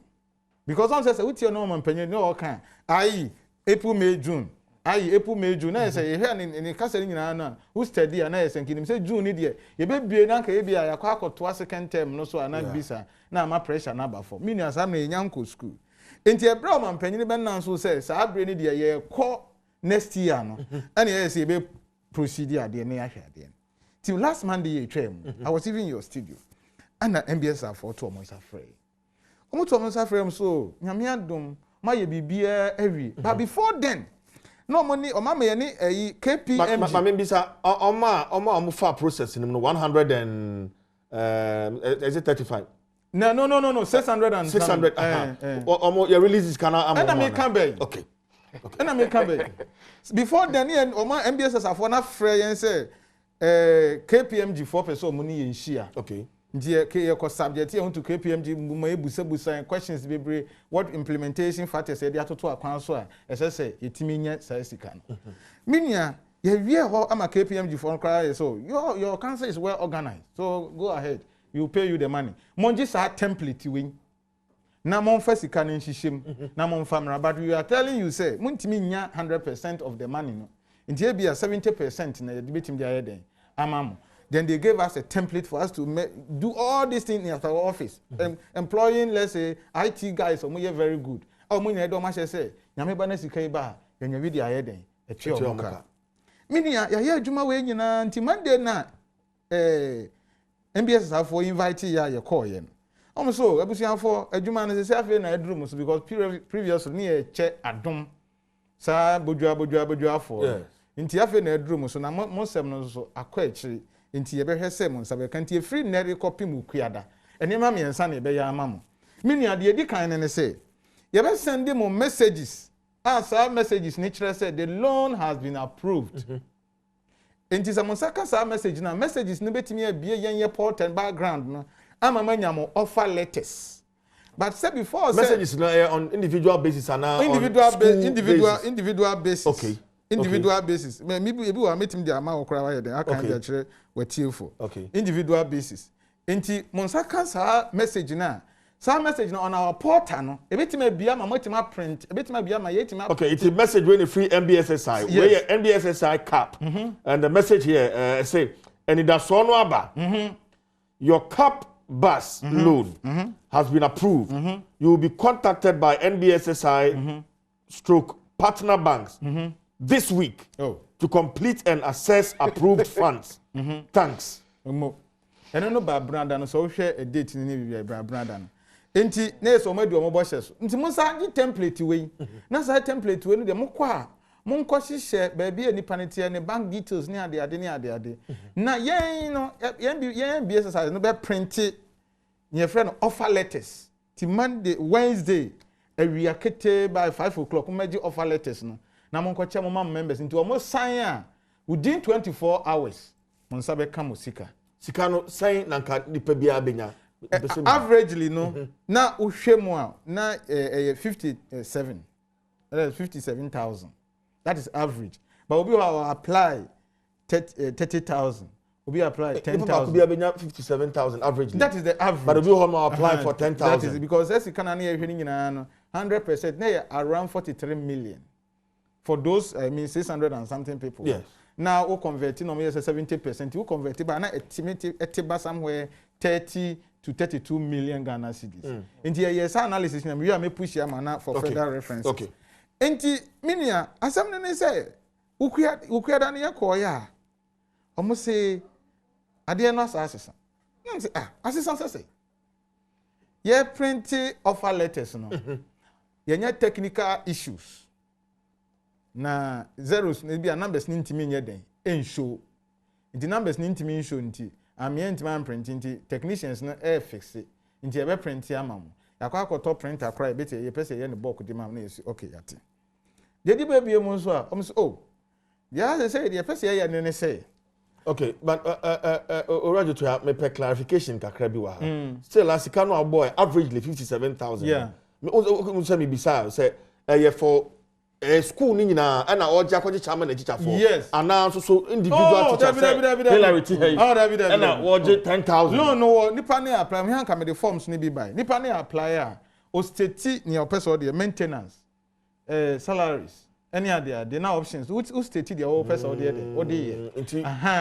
Because on say we no man penye no kan. Ayi April May June. April May June na say here ni kasa nyina na who study na say nkinim say June ni de ye be bie na ka ye bia ya kwa akoto second term no so ana bisa na ma pressure na ba for me ni asam na enyanko school enti e bra man panyin be nan so say sa abre ni de ye ko next year no ana ye say be proceed ade na ya hwe ade till last Monday ye twem I was even in your studio ana MBS for to omo safrey omo to omo safrey so nyame adom ma ye bibia awi but before then no money o mama ye ni KPMG ma me bisa o fa process ni 100 and is it 35 no 600 o your releases kana am and me can be okay and me can be before then o ma MBS afo na frɛ yen say KPMG 4% money yen share okay Dear K subject here to KPMG busa questions bebre what implementation factors say they to akwan so as say yetimi nya sai sika no minia ye wie ho ama KPMG for cry so your council is well organized so go ahead you pay you the money monji sa template win na mon fa sika no nhihiem na mon fa mra but we are telling you say muntimi nya 100% of the money no nti e bia 70% na ye betim dia ye den amamo. Then they gave us a template for us to do all these things in our office. Employing, let's say, IT guys, or very good. Oh, money I don't much say. Nyame ba na sika ba, then you video ahead then. E tio moka. Mini ya juma we nyina nti Monday na MBS have for invite ya call yen. So abusian for adwuma na say afi na edrum so because previously ni e che Adom sa bodua for. Inti afe na edru mu so na mo nsem no so akọ akiri. Inti ye behwe se mo nsabe kan ti free na copy mu kuada. Enema me nsa na ebe ya ama mo. Mini ade di kan ne say ye be send mo messages. As our messages nature said the loan has been approved. Inti sa mo saka sa message na messages no betimi abie yen port and background no. Ama manya mo offer letters. But say before messages on individual basis and individual basis. Okay. Individual basis. Maybe we meet him the amount okra wa here. I can actually we tieful. Okay. Individual basis. Enti monsa kan sa message na. Sa message na on our portal no. Ebetima bia ma motima print. Ebetima bia ma yetima. Okay, it's a message when free NBSSI. Yes. Where NBSSI cap. And the message here say and it does so no aba. Your cap bus loan has been approved. You will be contacted by NBSSI stroke partner banks this week to complete and assess approved funds. Thanks. And no ba branda no so share a date ni bi branda no. Enti na so ma di o mo bo hye so. Enti mo sa gi template we. Na sa template we no de mo kwa mo nko hye ba bi enipa ne tie ne bank details ni ade. Na yen no yen BSSI no be print your friend offer letters. Ti Monday, Wednesday, we are kete by 5 o'clock. We make offer letters no. Na mo nko che mo members into almost sign within 24 hours. Mo sabe kam sika. Sika no sign nanka nipa bia benya. Averagely no. Na uhwe mo a na 57. That is 57,000. That is average. But we will apply 30,000. We apply 10,000. We have 57,000 average. That is the average. But we will apply for 10,000. That is because as you can only 100%, they around 43 million. For those, 600 and something people. Yes. Now we convert no 70%. We convert but now estimate somewhere 30 to 32 million Ghana cedis. In the years analysis, we are me push your for further reference. Okay. Enti minia asem ne say ukuya da ne yakoya omo say ade no asasa say asesa say ye print offer letters no ye nya technical issues na zeros ne bia numbers ni ntimi nye den enshow the numbers ni ntimi show nti amia ntimi print nti technicians no fix it nti ye be print amam yakwa akoto printer cry beti ye pese ye ne bulk di mam na yesi okay yate dedi baby mu so a om so they say the pese ye ne say okay but already to have me per clarification kakra bi wa still asika no boy averagely 57,000 yeah me say me bisa say for school ni nyina na oje akwaje chairman na teacher for yes and so individual teacher hilarity here and oje 10,000 no nipa ne apply me hanka me the forms ni bi buy nipa ne apply a o state ni your person the maintenance salaries any other the now options who state the whole person there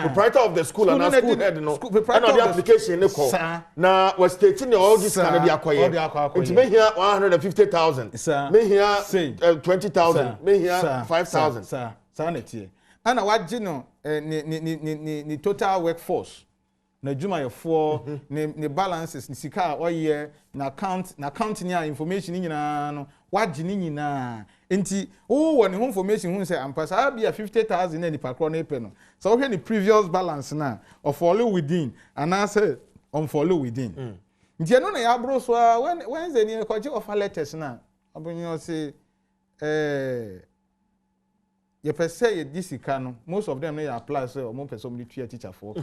proprietor of the school and school head no and the application ne call na was stating all this kind of the akoye it may here 150,000 may here 20,000 may here 5,000 sir sanity and what no ni total workforce na juma ye for ni balances ni sika o year na account ni information ni nyina no wagye ni nyina enti woni information hu say ampasa bia 50,000 na ni pakro na epe no so hwe ni previous balance na of follow within and I say on follow within nti no na ya bro so when ze ni kwaje offer letters na abunyo say ye pese ye disika no most of them na apply say o mo pese mo tua teacher for ka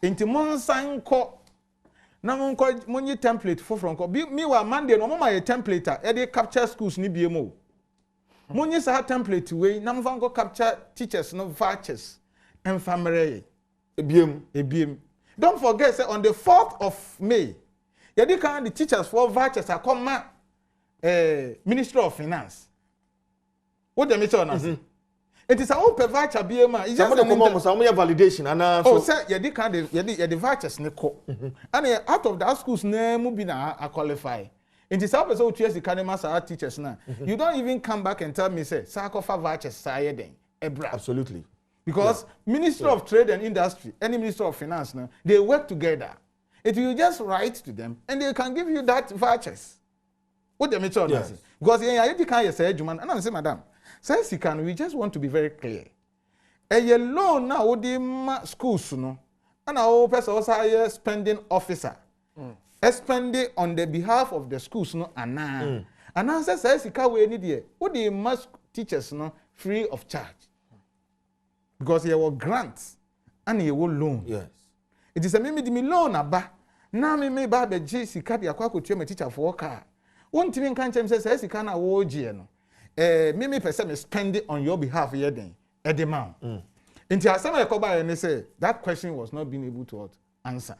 enti mon sanko na monko monyi template for from ko mi wa Monday no mo ma ye template a e dey capture schools ni biemo monyi sa template we na mo fanko capture teachers no vouchers and family ebiem don't forget say on the 4th of May ye dey kan the teachers for vouchers akoma Ministry of Finance what dem say on say it is a open voucher BMA. It's just some validation and so say you did kind of you vouchers ne ko. And out of that schools name be na qualify. It is how person who the academy teachers now. You don't even come back and tell me say sakofa vouchers say den. Absolutely. Because Ministry of Trade and Industry, any Minister of Finance now, they work together. If you just write to them and they can give you that vouchers. What they make on because you can say Juman and I say madam. Says you can, we just want to be very clear. a loan now wodi ma schools no and our person also hire spending officer spending on the behalf of the schools no and answer says sika we need there wodi ma teachers no free of charge because there were grants and there were loan. Yes, it is a me loan aba na me ba be ji sika de akwa kotua me teacher for car won timi kan chem say sika na wo gie no me person me spend on your behalf here then edema nti asema yakoba and say that question was not being able to answer.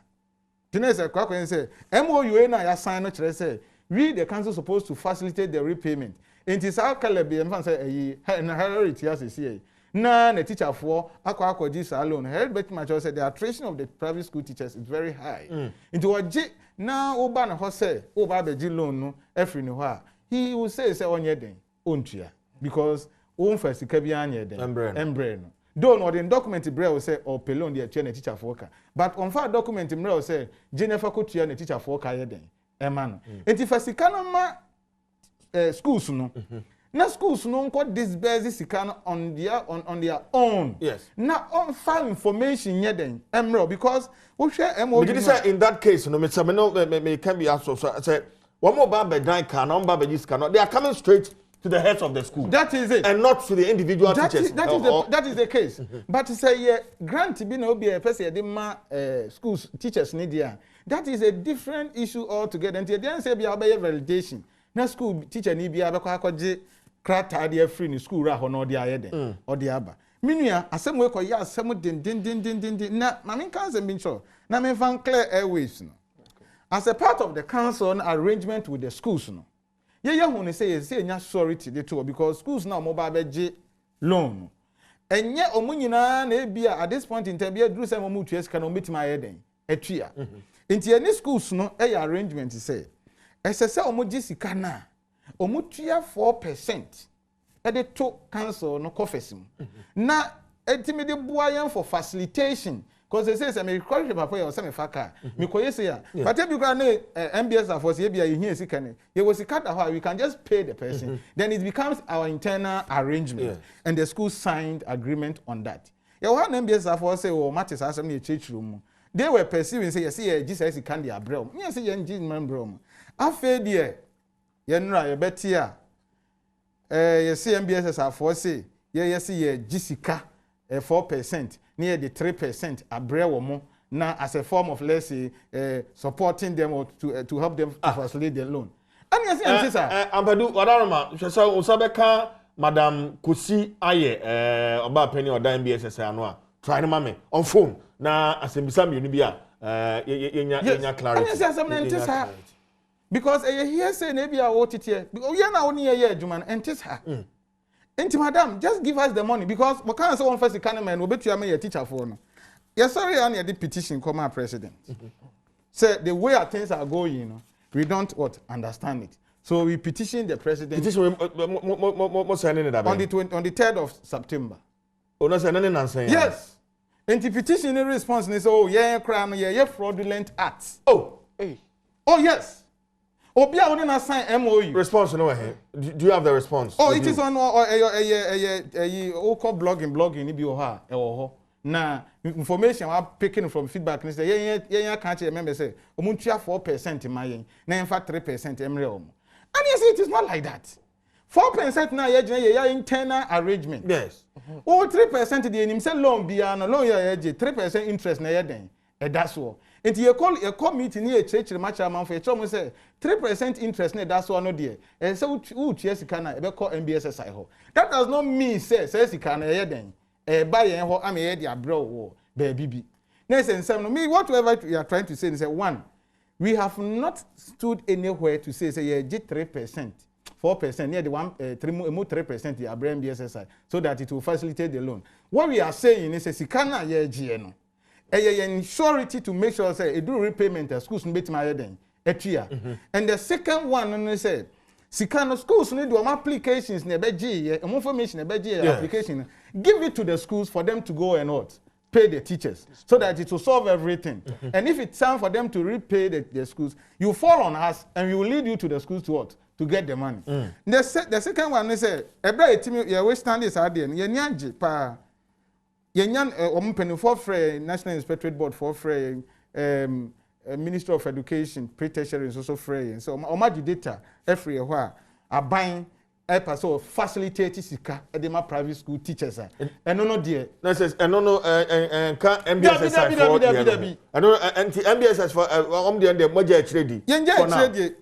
Tina say kwa say MOU na ya sign no kire say we the council supposed to facilitate the repayment. Nti sa kala be em say na heritage as say na teacher for akwa ji sa loan head bet much say the attrition of the private school teachers is very high. Nti oji na oba na ho say oba be ji loan no every no ha he will say onye den ontua because on first sika bi anya den embre no don't or the document Brel will say or pelon the teacher for worker. But on far document Brel say Jennifer could the teacher for worker then. Emano. And if a sikana schools no. Na schools no got this basic sikana on their own. Yes. Now on file information yet then Emro because we share MO. Did you say in that case no me can be asked so I say one more bad can on bad cannot they are coming straight to the heads of the school. That is it. And not to the individual teachers. That is the case. But to say grant be no be a person schools teachers need there. That is a different issue altogether. And they say be validation. Na school teacher need be abaje krata dey free in school ra ho no dey ayede or dey aba. Minua asem we ko ya asem din na mama kan say be sure. Na me fan clear airways no. As a part of the council arrangement with the schools no. Yeah, when say nya sorry to the two because schools now mobile beje loan. And yet omunyina na ebia at this point in time be do say momu tues kan ometima yeden atwia. Nti any schools no arrangement say esese omuji sika na omutua 4% e de to council no coffesim. Na etimi de boayan for facilitation because they say me require papa you say me faka me koye say ya but if you can MBS for say bia you hear sika ne you was sika how we can just pay the person then it becomes our internal arrangement and the school signed agreement on that you want MBS for say oh matters asem na church room they were perceiving say yes here Jesus can dey abrel me say yen Jesus man bro afa die ye nra ye betia yes MBS for say yes ye jisika 4% near the 3% abre na as a form of let's say supporting them or to help them to facilitate their loan. And yes, sir. Ambadu wadaroma so usabeka Madam Kusi aye oba penny or MBSS anwa try no mame on phone na asembisa mi ni bia yenya clarity. Yes, because here say na bia wo tete because you na oni ye adwuma entis ha. Enti madam, just give us the money because we can't say one first can man we betu am your teacher for no. Yes, sorry, and the petition come our president. Say the way things are going, you know, we don't understand it. So we petition the president. Petition what signing that on the 3rd of September. Oh no, say yes. And the petition response is oh yeah crime yeah fraudulent acts. Oh, hey. Oh yes. Obia wouldn't assign MOU. Response no here. Do you have the response? Oh, it is on blogging ni bi o ha e wo ho. Na information we picking from feedback ni say yeah can't remember say omuntua 4% ma yen. Na in fact 3% emre omo. And you see it is not like that. 4% na yeah internal arrangement. Yes. Oh 3% the enim say loan bia no loan yeah 3% interest na yeah den. E that's all. And you call meeting near church match amount for a chum say 3% interest that's one no dear. And so yes can I call MBSSI ho. That does not mean says you can then buy and ho am a bro baby. Next and seven me whatever you are trying to say is one. We have not stood anywhere to say 3%, 4% near the 3% the MBSSI so that it will facilitate the loan. What we are saying is sikana ye GNO. Surety to make sure say do repayment at schools betima yeden etua and the second one said sikano schools need do applications na beji information na beji application give it to the schools for them to go and pay the teachers so that it will solve everything and if it's time for them to repay the schools you fall on us and we will lead you to the schools to get the money the second one say ebe etimi we stand is hard there ye nyaje pa yenyan ompeni for free National Inspectorate Board for free Minister of Education pre-tertiary is also free so omaji data every where aban so facilitate sika edema private school teachers and no dear no MBSS for I know MBSS for the moja trade yenja trade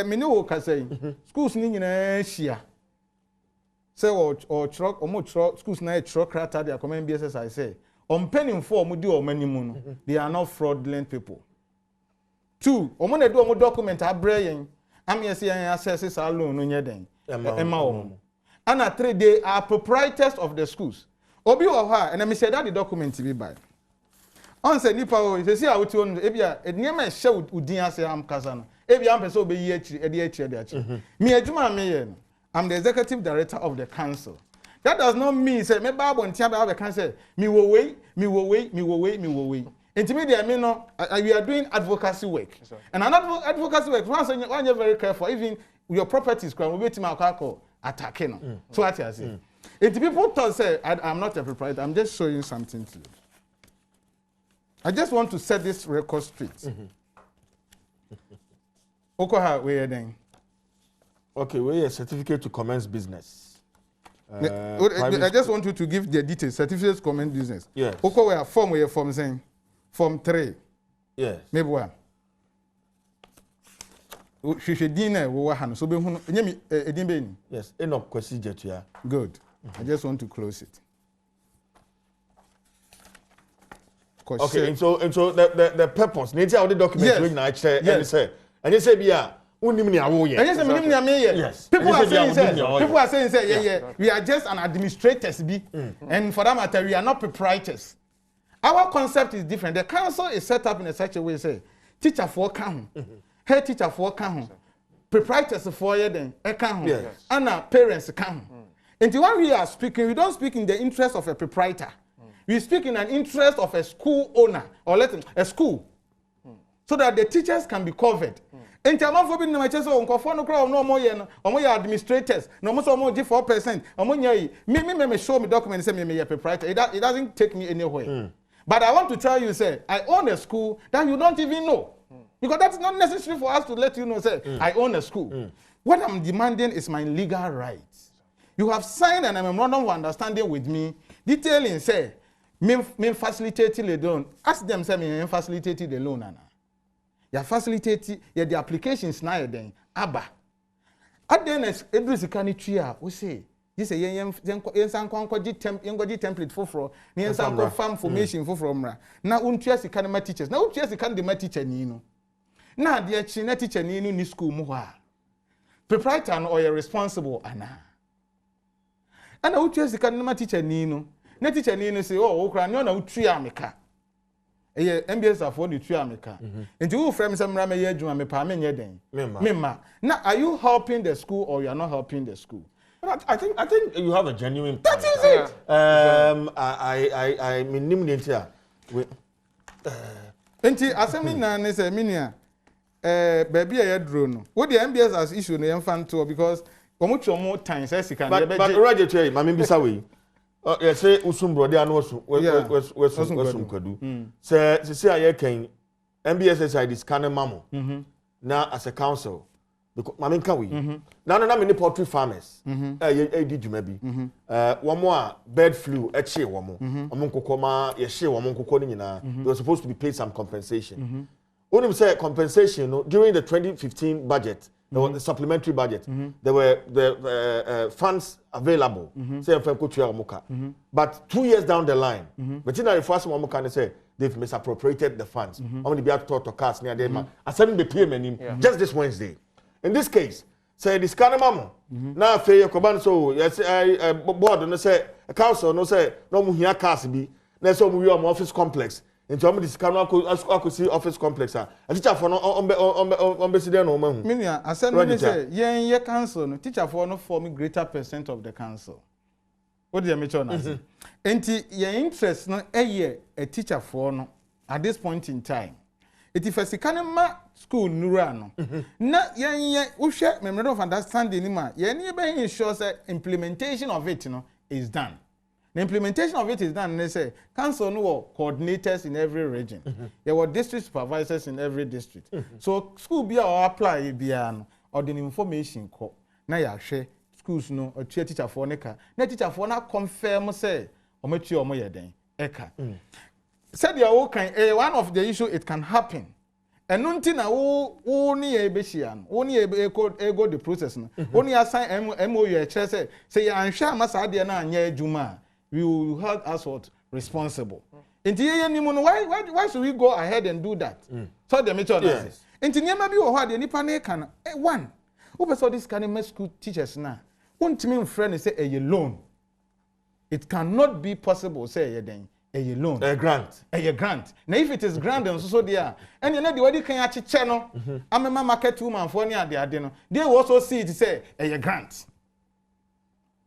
me no ka say schools ni nyina hia say or truck or truck schools na truck rata they come MBSS I say on penning for mu di o manimu no they are not fraudulent people. 2 omo na do omo document abrayen am yes yan access salon no nyeden emma wo ana 3 they are proprietors of the schools obi wo ha and me say that the document be by on say nipa o say see awoti on ebia edniema hye udin ase am kasa no ebia am pese obe yi akiri ede akiri me adwuma me ye no I'm the executive director of the council. That does not mean say me Bible ntia be the council me wo wei. Intermediate me no we are doing advocacy work. And another advocacy work once you're very careful even your properties can we betima akako attacking no. So what you say. If people thought say I'm not a proprietor, I'm just showing something to you. I just want to set this record straight. Okoha we then. Okay, we a certificate to commence business. I just want you to give the details. Certificate to commence business. Yes. Okay, we are form saying form 3. Yes. Maybe what? So be yes. Enough question jetua. Good. I just want to close it. Okay, and so the purpose. Nature of the document when I share and say yes. People are saying we are just an administrators and for that matter we are not proprietors. Our concept is different. The council is set up in such a way say teacher for come, head teacher for come, proprietors for you then and our parents come. And when we are speaking, we don't speak in the interest of a proprietor. We speak in an interest of a school owner or a school, so that the teachers can be covered. In terms of being my chest, no more administrators, no more 4%. Me show me documents say me a proprietor. It doesn't take me anywhere. But I want to tell you, say I own a school that you don't even know, because that's not necessary for us to let you know. Say I own a school. What I'm demanding is my legal rights. You have signed an memorandum of understanding with me, detailing say me facilitate the loan. Ask them say me facilitate the loan, Anna. Ya facilitate ya the applications na then aba adenes edrusikani tria we say this yen sankonkoji template foforo ne yen sanko farm formation foforo mra na untua sika na teachers na untua sika de ma teacher ni no na de chi na teacher ni no ni school mu ho a proprietor no or responsible ana untua sika na ma teacher ni no na teacher ni no say oh okra ne na utua ameka MBS afford the 2 America. And you frame some rame yedjuma me pa menye den. Mema. Now are you helping the school or you are not helping the school? But I think you have a genuine point. That is it. I mean nimnentia. Enti asemi na ne se minia baby a yedro no. What the MBS as issue no yemfa to because omo more time say sika na be. But Roger tell you, mama bisa we. You say usum brode anu wasum kwadu. Say aye kan MBSS I this can mamo. Na as a council because mama kan we. Na me poultry farmers. Di djuma bi. Womo a bird flu e che womo. Omo nkokoma ye hye womo nkoko ni nyina. They were supposed to be paid some compensation. Only say compensation no, during the 2015 budget. There was the supplementary budget. There were the funds available. Say but 2 years down the line, but in the first one, can say they've misappropriated the funds. I'm going to be able to talk to cast near them. I sent the payment just this Wednesday. In this case, say this kind of mamo. Now, fair Koban so yes, I board no say a council no say no mu here cast be. Let's say we are office complex. Into this can I see office complex. A teacher for no on there no man. Minia, assembly say ye council no teacher for no form greater percent of the council. What do you mention as? Enti your interest no a teacher for no at this point in time. It if a school nura no. Na ye uhwe memorandum of understanding ma ye be ensure say implementation of it no is done. The implementation of it is done. They say council no coordinators in every region. There were district supervisors in every district. So school be or apply biano or the information co. Na ya share schools no or teacher for neka. Na teacher for na confirm say omechi omo yeden eka. Said you okay one of the issue it can happen. And nothing na wo ni e be shian. Wo ni e go the process no. Wo ni assign MOU e say you anhwa amasa de na anya adwuma. We will hold us what responsible. Why should we go ahead and do that? So the mature yes. Inti niema bi wo ho ade nipa na ka na one. Who person this kind of school teachers na? Won't mean friend say a loan. It cannot be possible say a loan. A grant. A grant. Now if it is grant and so there, and you know the way they can actually channel, I'm a market woman for near the adeno. They will also see it say a grant.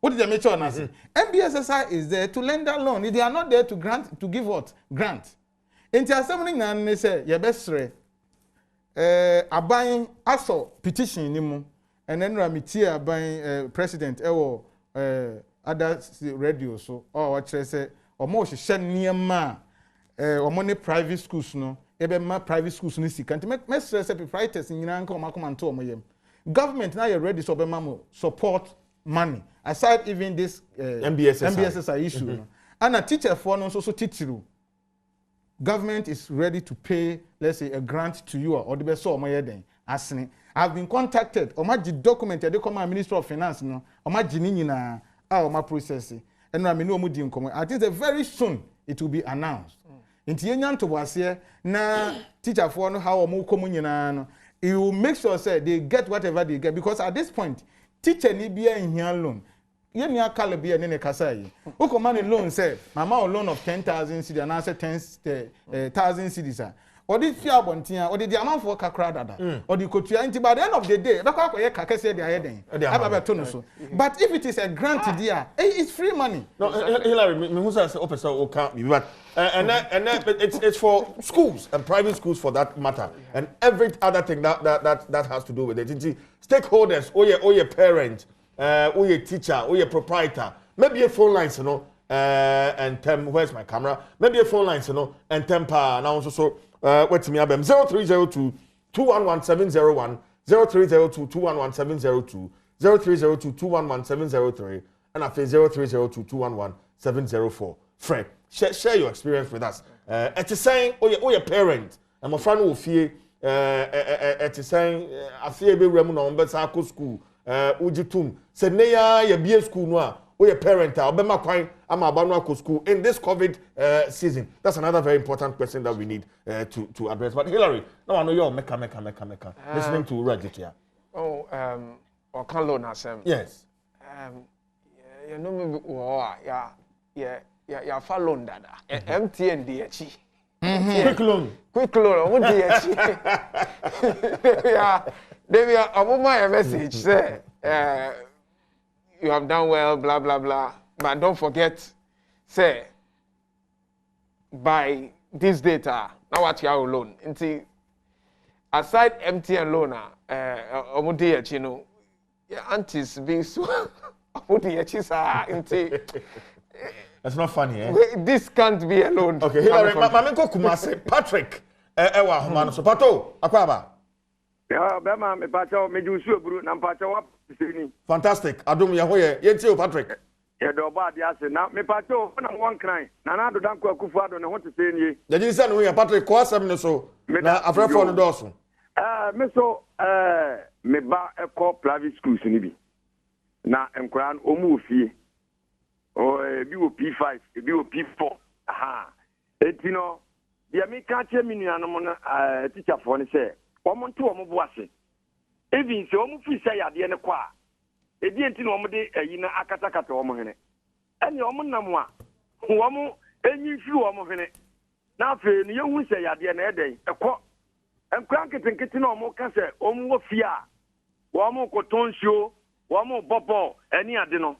What did they make sure? MBSSI is there to lend that loan. They are not there to grant to give what grant. In the assembly, they say your best way. Buying also petition nimu, and then Ramitia buying president other radio so or what say or more she shed near ma or money private schools no. Ebe ma private schools no see can't make stress writers in Yanko Macoman to my government now you're ready so be support money. Aside even this MBSSI issue, and a teacher for no so teach you. Government is ready to pay, let's say, a grant to you or the best of my head. I've been contacted. Or my document, they come my Minister of Finance, no, or my Jinina, or my processing, and I mean no mudi income. I think that very soon it will be announced. In Tienyan to was here, na teacher for no how more communion. You will make sure say they get whatever they get because at this point. Teacher ni bia in here loan. Ye ni akale bia ne kasa yi. Uko man loan say mama a loan of 10,000 cedis and answer 10,000 cedis. Or the fear bontia or the amount for kakra dada. Or the kotua nti by the end of the day, be kwa ye kaka say dia heden. But if it is a grant dia, it's free money. No, Hillary, me who say opesa o can't be but and it's for schools and private schools for that matter and every other thing that has to do with it. Stakeholders, or your parent, or your teacher, or your proprietor, maybe a phone lines, you know, and where's my camera? Maybe a phone lines, you know, and temper now so what's me abem 0302 211701 0302 211702 0302 211703 and after 0302 211704. Fred, share your experience with us. It is saying, or your parent, and my friend will fear. It is saying, I fear be remun on Besako school. Ujitum said, Neya, your beer school noir, or your parent, I'll be my coin, I'm a Banwako school in this COVID season. That's another very important question that we need to address. But Hillary, no, I know you're meka. Listening to Rajit here. Oh, or can loan us. Yes. You know, yeah, follow that. MTN DHE. Quick loan. What DHE? They are a message. Say, you have done well, blah blah blah. But don't forget, say, by this data, now what you are loan. Aside MTN loan, DHE, you know, your aunties be so. That's not funny, eh? This can't be alone. Okay, Hillary, Mamiko Kumase, Patrick, Ewa, Humano, so Pato, Akwaba. Yeah, Bema, me Pato, me do so, and Pato up. Fantastic. Adom Yahoye, Yetio, Patrick. Yeah, the bad, yes, now me Pato, one crying. Nana, the Danko Kufado, and I want to say you. The Jinsan, we are Patrick, Quasam, so, I've read for the Dawson. Me so, me ba a call private schools in Ibi. Na nkran omu ofie o ebi wo P5 ebi wo P4 aha etino dia me ka che minuanom na teacher for ne say omo nto omo bo ase even se omo fi say yade ne kwa edi enti na omo de ayi na akatakata omo hene ene omo nam a omo enyi fi omo hene na afi ne yehu say yade na eden ekọ nkran ketenkete na omo ka say omo wo fi a omo ko tonsio Wamo bobo any adeno.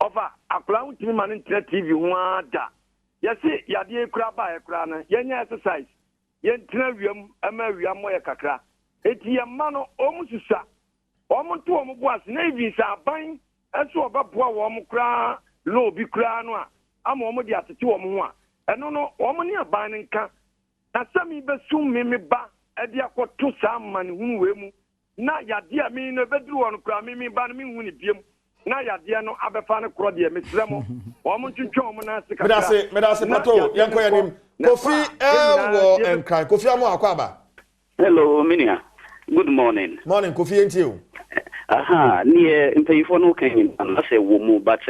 Over a clown man in TV wada. Yesi yadi kraba e krana. Yenya exercise. Yen trevium emeriam moya kakra. Eti yamano omususa. Omuntu omubuas navy sa ban. Eso obaboa wo kra no bi kra no a. ama omo di atete omo ho a eno no omo ne aban nka na sami be sum me ba e di akoto sa man hu we mu na yade a mi no beduru won kra mi ba no mi hu ni biem na yade no abefa no kro de mesremo omo ntwetwe omo na sika medase pato yanko yanim Kofi wo enkran Kofi amo akwaba. Hello Minia, good morning. Morning Kofi enti aha ne mpanyifo no kan na say wo mu but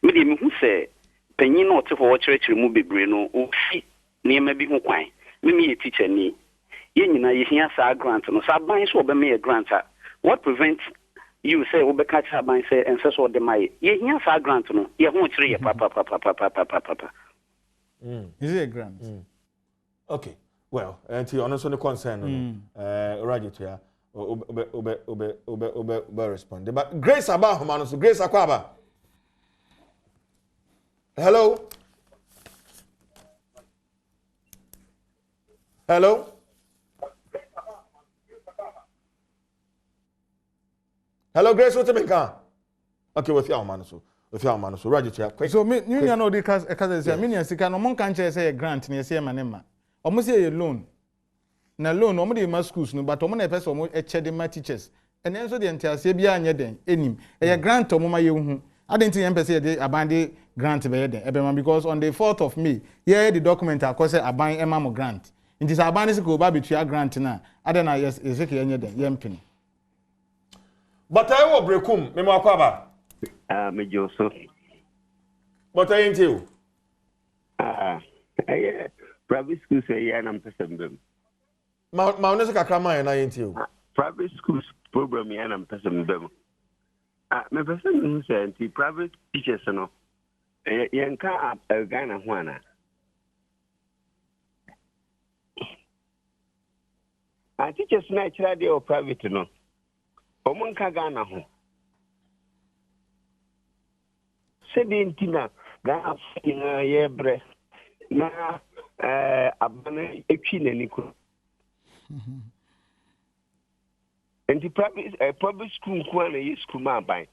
me de me hu say panyin no te ho kyerɛkyerɛ mu bebre no ofi niema bi ho kwan me ye teacher ni ye nyina ye hia sa grant no sa ban so obe me grant what prevents you say obe catch ban say ense so de mai ye hia sa grant no ye ho kyerɛ ye papa is it a grant okay well anti honest on the concern right to ya obe respond but Grace aba homa so Grace akwaba. Hello. Hello, Grace, what you make? Okay, we fear man so. Right to quick. So me you know the cause say me sika no mon kan say a grant na say manema. Omo say a loan. Na loan omo dey ma schools no but omo na person omo e chede ma teachers. And then so the entiase bia anye den enim. E grant omo ma ye hu. I didn't think MPC dey abandon grant be den. Ebema because on the 4th of May, here the document akose aban emam grant. Nti sa aban se ko ba betua grant na. Ade na yes ezeke anye den yempini. But I will breakum me mo akwaba. Me Joso. But I ain't you. Private school say yeah na mpesem bem. Ma unese kakra na ain't you. Private schools program yeah na mpesem bem. Me person say anti private teachers no. Yenka Ghana ho ana. Teachers na kira dey o private no. Omun ka Ghana ho. Sedentina Ghana fina yebre na abane etwi nani ko. And the public school ko na yi school ma ban.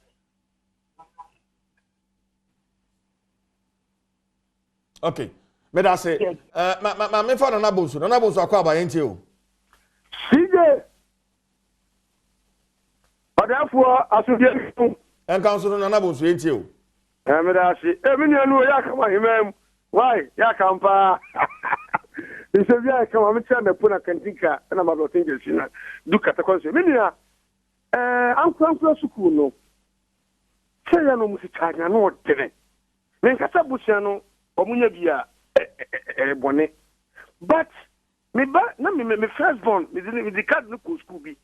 Okay. Me da say ma me fa na bonsu akwa ba yenti o. CJ Therefore, as you and council na bonsu yenti o. Me da say me nu ya kama himem. Why? Ya kampa. Nse bia kama me tia na puna kantinka na ma do tinge sina. Duka ta konse. Me nia ankwa sukuu no. Se ya no musitanya no odene. Me nkasa busia no omunya bia bone. But me ba na me first born me the card no ko school bi.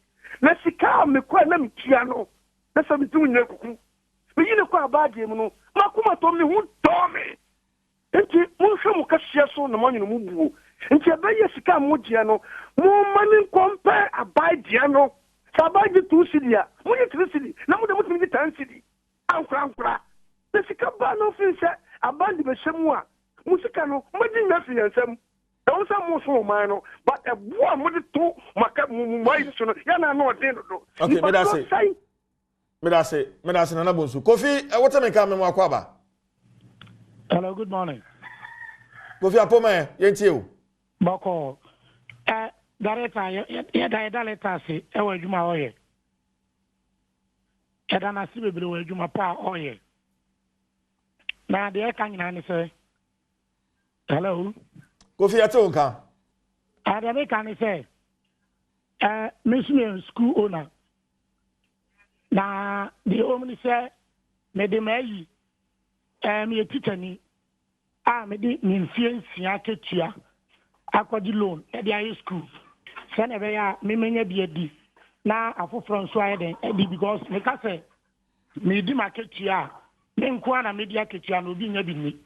Na sika me kwa na me tia no. Na so me tu nya kuku. Me yine kwa abade mu no. Makuma to me hu to me. Enti mo hwe mo kasia so na manyu mu buo. Enti abaye sika mo dia no. Mo mani compare abade no. Sabaji 2 cedi a. Mo ni 3 cedi. Na mo de mo 10 cedi. Ankra. Na sika ba no fin se abande be hwemu a. Musika no mo di na fi yansam. Don't say more so man, but a boy with two maka mumai so ya na no den do. Okay, me da say na bonsu. Kofi, what me ka me mo akwaba? Hello, good morning. Kofi apoma yenti o. Bako. Director ya director say e wa djuma oye. E da na si bebre wa djuma pa oye. Na de ka nyina ni say. Hello. Kofi atonka. Adabe can say, Miss school owner. Na the only say, me de me me teacher ni. Me de influence ya ketua. Akodi loan e dey school. Say na be ya me menye bi edi. Na afofro nso aye den edi because me ka say me di marketia. Me nko na me di aketua no bi nya bi ni.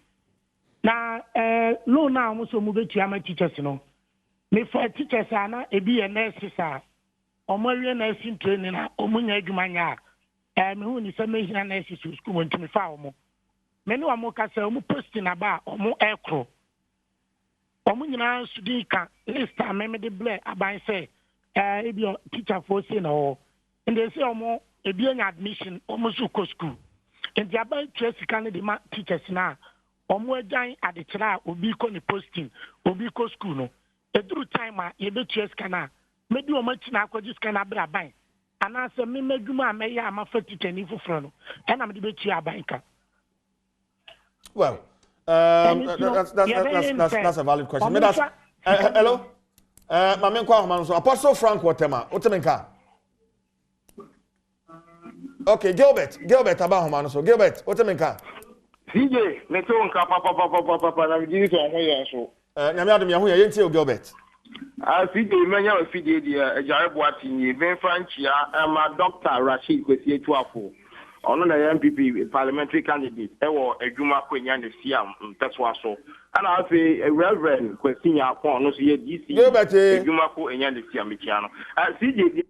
Na loan na mo so mo betua ma teachers no me for teachers ana ebi ye nurses a omowie nursing training na omunya adwuma nya me hu ni se me hina nurses school mo ntimi fa omo me ne omo ka se omo post na ba omo ekro omo nyina sudi ka list a me de ble aban se ebi teacher for say no and they say omo ebi nya admission omo so ko school and the aban trace kan de ma teachers na omo agyan adekira obi ko ni posting obi ko school no eduru time a ye betu scanner maybe omo tina akwaji scanner bra ban ana se me meduma meya ama fatitani fufuro no na me de betu aban ka. Well, that's a valid question. Hello? Apostle Frank Watema, Otemenka. Okay, Gilbert, about Homanoso. Gilbert, Otemenka. CJ, me too, papa, na give to Omoya so. Nyamiadum Yahu, Yenti Gilbert. CJ, manya o CJ dia, Jareboati, Ben Franchia, my doctor Rashid Kwesi Etuafo. Ono na MPP parliamentary candidate ewo adwuma kwenya ne siam mpetwa so ana afi reverend kwesinya akon no so ye DC adwuma ko enya ne siam mekia no CJ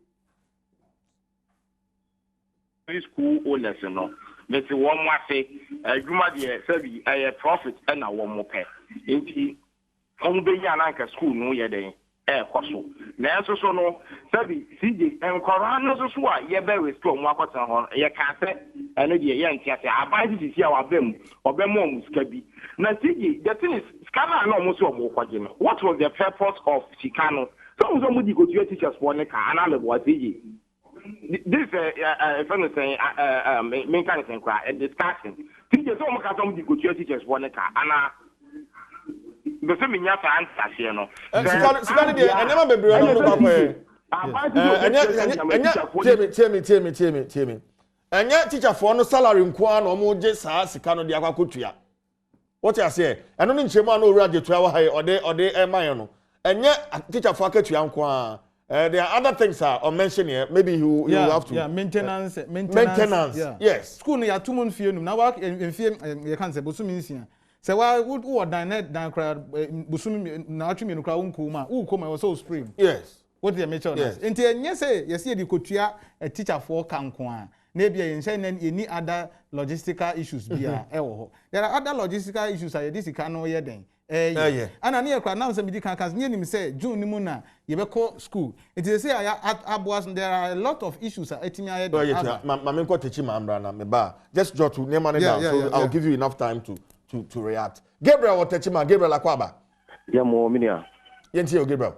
school owners no meti wo mo afi adwuma de sabi profit na wo mo pe enti on be nya na nka school no ye den koso na enso so no sabi CJ enkora no so a ye be restore mo akwata ho ye ka se eno de ye ntia se abai sisi a wabem obemo muska bi na CJ the thing is scanner na mo so mo kwaje no what was the purpose of sikano so mo di go to teachers for ne ka ana le bo CJ this friend saying main kind of thing a discussion CJ so mo ka so mo di go to teachers for ne ka ana because me nya fa answer here no sikani de enema bebre no no tell me enya teacher for no salary nko an omo je saa sikano de akwakotua what you say eno ni nchemu an owura je tua wa ha ode emaye no enya teacher for akatua nko an there are other things are mention here maybe you have to maintenance yes school no ya tumun fie num na wa fie ye kan se bosu minsia se wa wo dan kra busum na atwemi no kra wonko ma wo ko ma so spring yes what the make sure enti enye se yesi edi kotua a teacher for kanko a na bia yen say any other logistical issues bia ewo ho there are other logistical issues a this can no ye den ana na ye kra na so me di kan nye nim say June ni mu na ye be call school enti say aboas there are a lot of issues etimi aye den ma me ko techi ma amra na me ba just jot to name down so I'll give you enough time to react. Gabriel Watechima, Gabriel Akwaba. Yeah, more minia. Yenti Gabriel.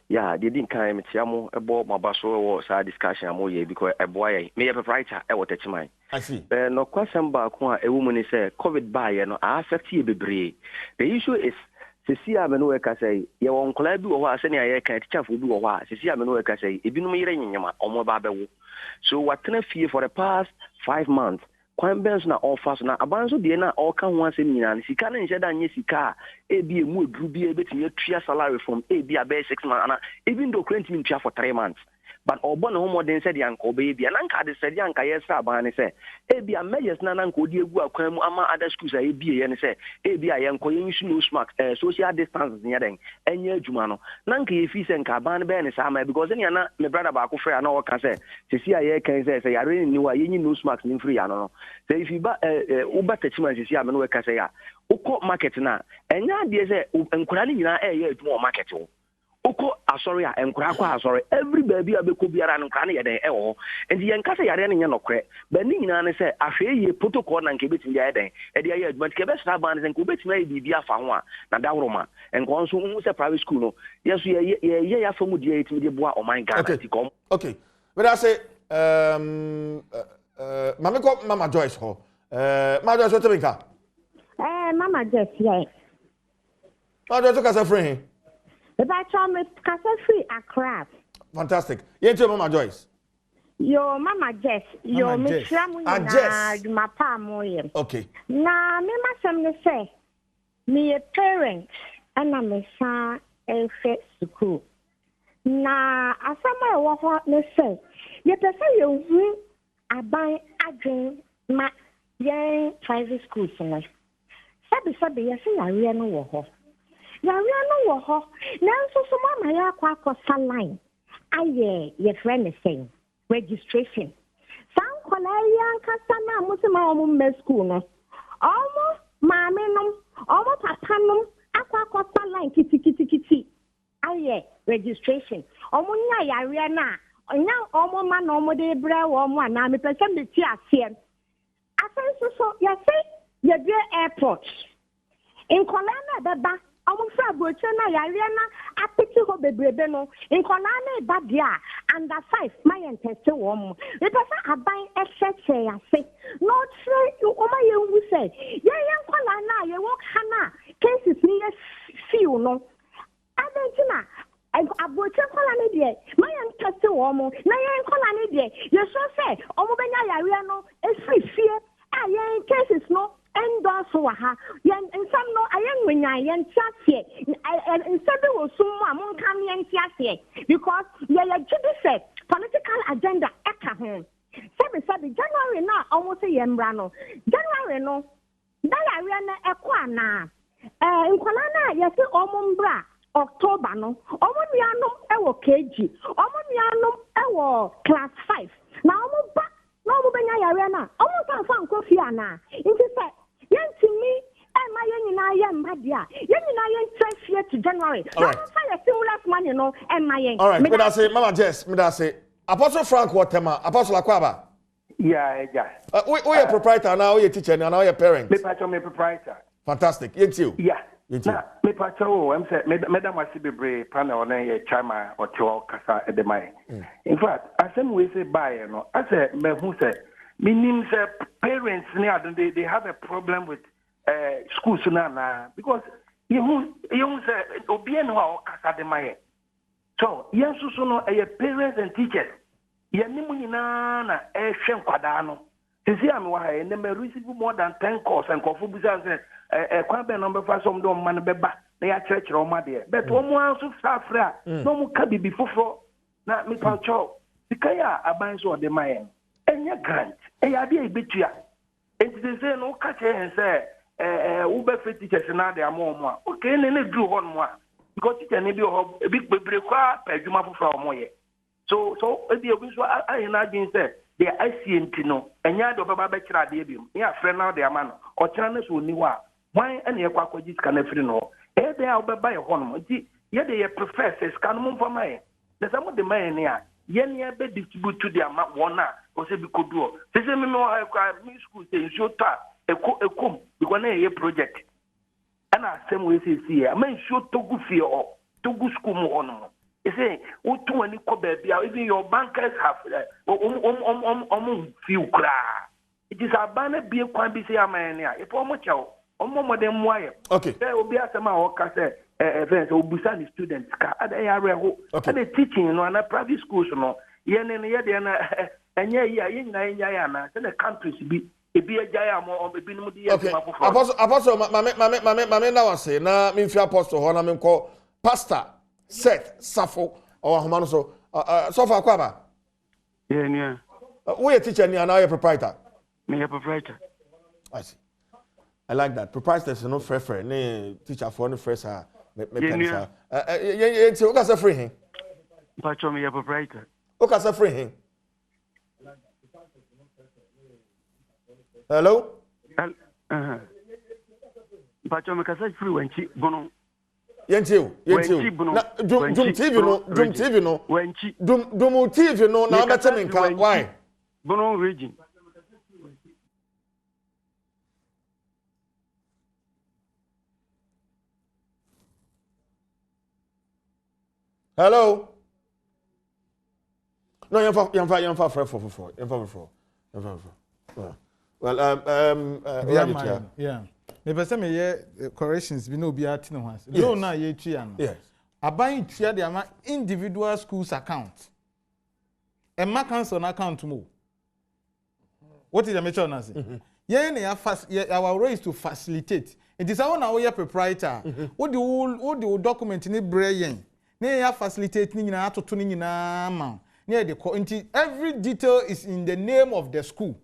Yeah, they didn't come tiamo about my basso or side discussion more because a boy may have a writer I Watechima. I see. No question back a woman is a COVID buyer no affect you be. The issue is Cecilia Menueka say, your own club or senior I can teach for do or Cecilia Menueka say, if you know me or more babu. So what can I fear for the past 5 months? Kwambens na offers na abanzo de na oka ho asem nyina sika na nhyɛ da nye sika ebi emu edru bi ebetimi atua salary from ebi abe 6 months na even though currently ntua for 3 months but obo na ho modern said yanka obe bi na nka de said yanka yesa aban ne se ebi a measures na nka odi egu akwan mu ama other schools a ebi ye ne se ebi a yanko yensu no smart social distance nya den enye adwuma no na nka ye fi se nka aban be ne sa ma because nya na me brother ba ko frɛ na wo ka se sisi a ye kan se yare ni wa yenyi no smart ni free ya no so if you ba uba techman sisi a me no we ka se ya ukọ market na enya de se nkura ni nyina eye adwuma market wo Oko asori a enkura kwa asori every baby abeko biara no nkra na ye den ewo enti ye nka se yare ne nye nokre ba ni nyina ne se ahwe ye protocol na nke betim ya den e de ya advance ke be sra ban se nke betim ya bibia afa ho a na dawroma enko nso hu se private school no yeso ye ya famu de etimi de boa o man Ghana ti kom okay but I say Mama Joyce ho Mama Joyce what think Mama Joyce yeah Mama Joyce ka say free About free Accra. Fantastic. Yenti Mama Joyce. Yo Mama Jess, yo Miss Ramuna, my palm. Okay. Na me masam say me a parent and I'm a son school. Na asama wa me say ye pese you aban adwen ma yen private schools no. Sabi ye say yare no wo ho. Yare no wo ho. Na so so mama ya kwa line. Aye, your friend is saying registration. San kwalaya kasa na musima omu school no. Omo mame nom, omo papa nom akwa line kiti. Aye, registration. Omo nya yare na. Onya omo ma na omo de bra wo omo na me pese me ti asem. Asan so ya say ye airport. nkɔla na bɛba ɔmo fɛ aburokyire na yare na apiti hɔ bebrebe no nkɔla na ba deɛ under 5 mayɛ ntɛsɛ wɔn mo nipa sɛ aban ɛhyɛkyɛ ase na ɔkyerɛ ɔmo ayɛ nwu sɛ yɛyɛ nkɔla na yɛwɔ ha na cases ni yɛ fiw no adantina aburokyire nkɔla ne deɛ mayɛ ntɛsɛ wɔn mo na yɛn nkɔla ne deɛ yɛsɔ sɛ ɔmo bɛnya yare no efiri fie a yɛn cases no endorse wa ha yen nsam no ayen nwenya yen tiasie instead of sumu amon kan yen tiasie because ye gidi say political agenda eka ho sabi January na almost ye mbra no January no dala na eko ana nkola na ye se omumbra October no omu nuanom ewo KG omu nuanom ewo class 5 na omu ba na omu benya yare na omu kan fa nkofi ana inti say yentimi ema yenina ye mbadia yenina ye ntresie to January na fa ye stimulus money no ema yen all right me da say mama Jess me da say Apostle Frank Watema Apostle Akwaba yeah we your proprietor now we your teacher now your parent me proprietor fantastic yentio yeah na me pacho em say madam asibebre panel na ye chama otewo kasa edemai in fact asem we say buy no I say me hu say meaning parents they have a problem with schools now because you say obien ho kasa de maye so yes so no parents and teachers ye nimu nyina na hwe nkwada no sisi am wa ha ne me receive more than 10 calls and kofu bisa say kwa be no be fa som do man beba na ya church ro ma de but o mo anso safra no mo ka bibi foforo na me pa cho sikaya aban so de maye enya grant ade ebetua enti say no ka che say wo be fit teachers na de amomo okay ne dru ho no a because teacher ne bi ho bi bebre kwa pa adwuma foforo mo ye so ebi so ayi na gin say the ICNT no enya de obaba be kira de bi me afre na de ama no o kira na so ni wa wan ene yakwa kwaji ska na firi no e de a obaba ye ho no nti ye de ye professors kan mo mfama ye de samo de man ne a ye ne be distribute to the ama wona o se bi koduo se me no akwa mi school say nso ta ekom because na ye project ana asem we say see ama nso togu fie o togu school mo ono you say o to ani ko ba bia even your bankers have feel kra it is abana bia kwan bi say amane a if omo chew omo modern moye okay say obi asema o ka say events obusa ni students ka ada ya reho ada teaching no na private schools no ye ne ye de na enya yi a ye nyina enya ya na say the countries bi ebi agya am ebi no di ye ma fofo apostle mame na wase na me fi apostle ho na me ko pastor Seth Safo or Homano so far Kwaba. Yeah. We a teacher and now you're proprietor. Me a proprietor. I see. I like that. Proprietor is no fair. Ne teacher for no fresh me penisa. You can say free him. Pacho me a proprietor. You can say free him. Hello? Pacho me can say free when she bono. Yentiu. Na Dum TV no. Wenchi. Dum TV no na better me kan why? Bono region. Hello? No, you're for. Well, yeah. Me pese me ye corrections bi no bi ati no hanse. No na ye tua no. Yes. Aban tua de ama individual schools account. E ma council na account mo. What is the measure na say? Ye na our role is to facilitate. It is how na we proprietor. What the document ni bre yen. Na ya facilitate ni nyina atoto ni nyina ma. Na de ko nti every detail is in the name of the school.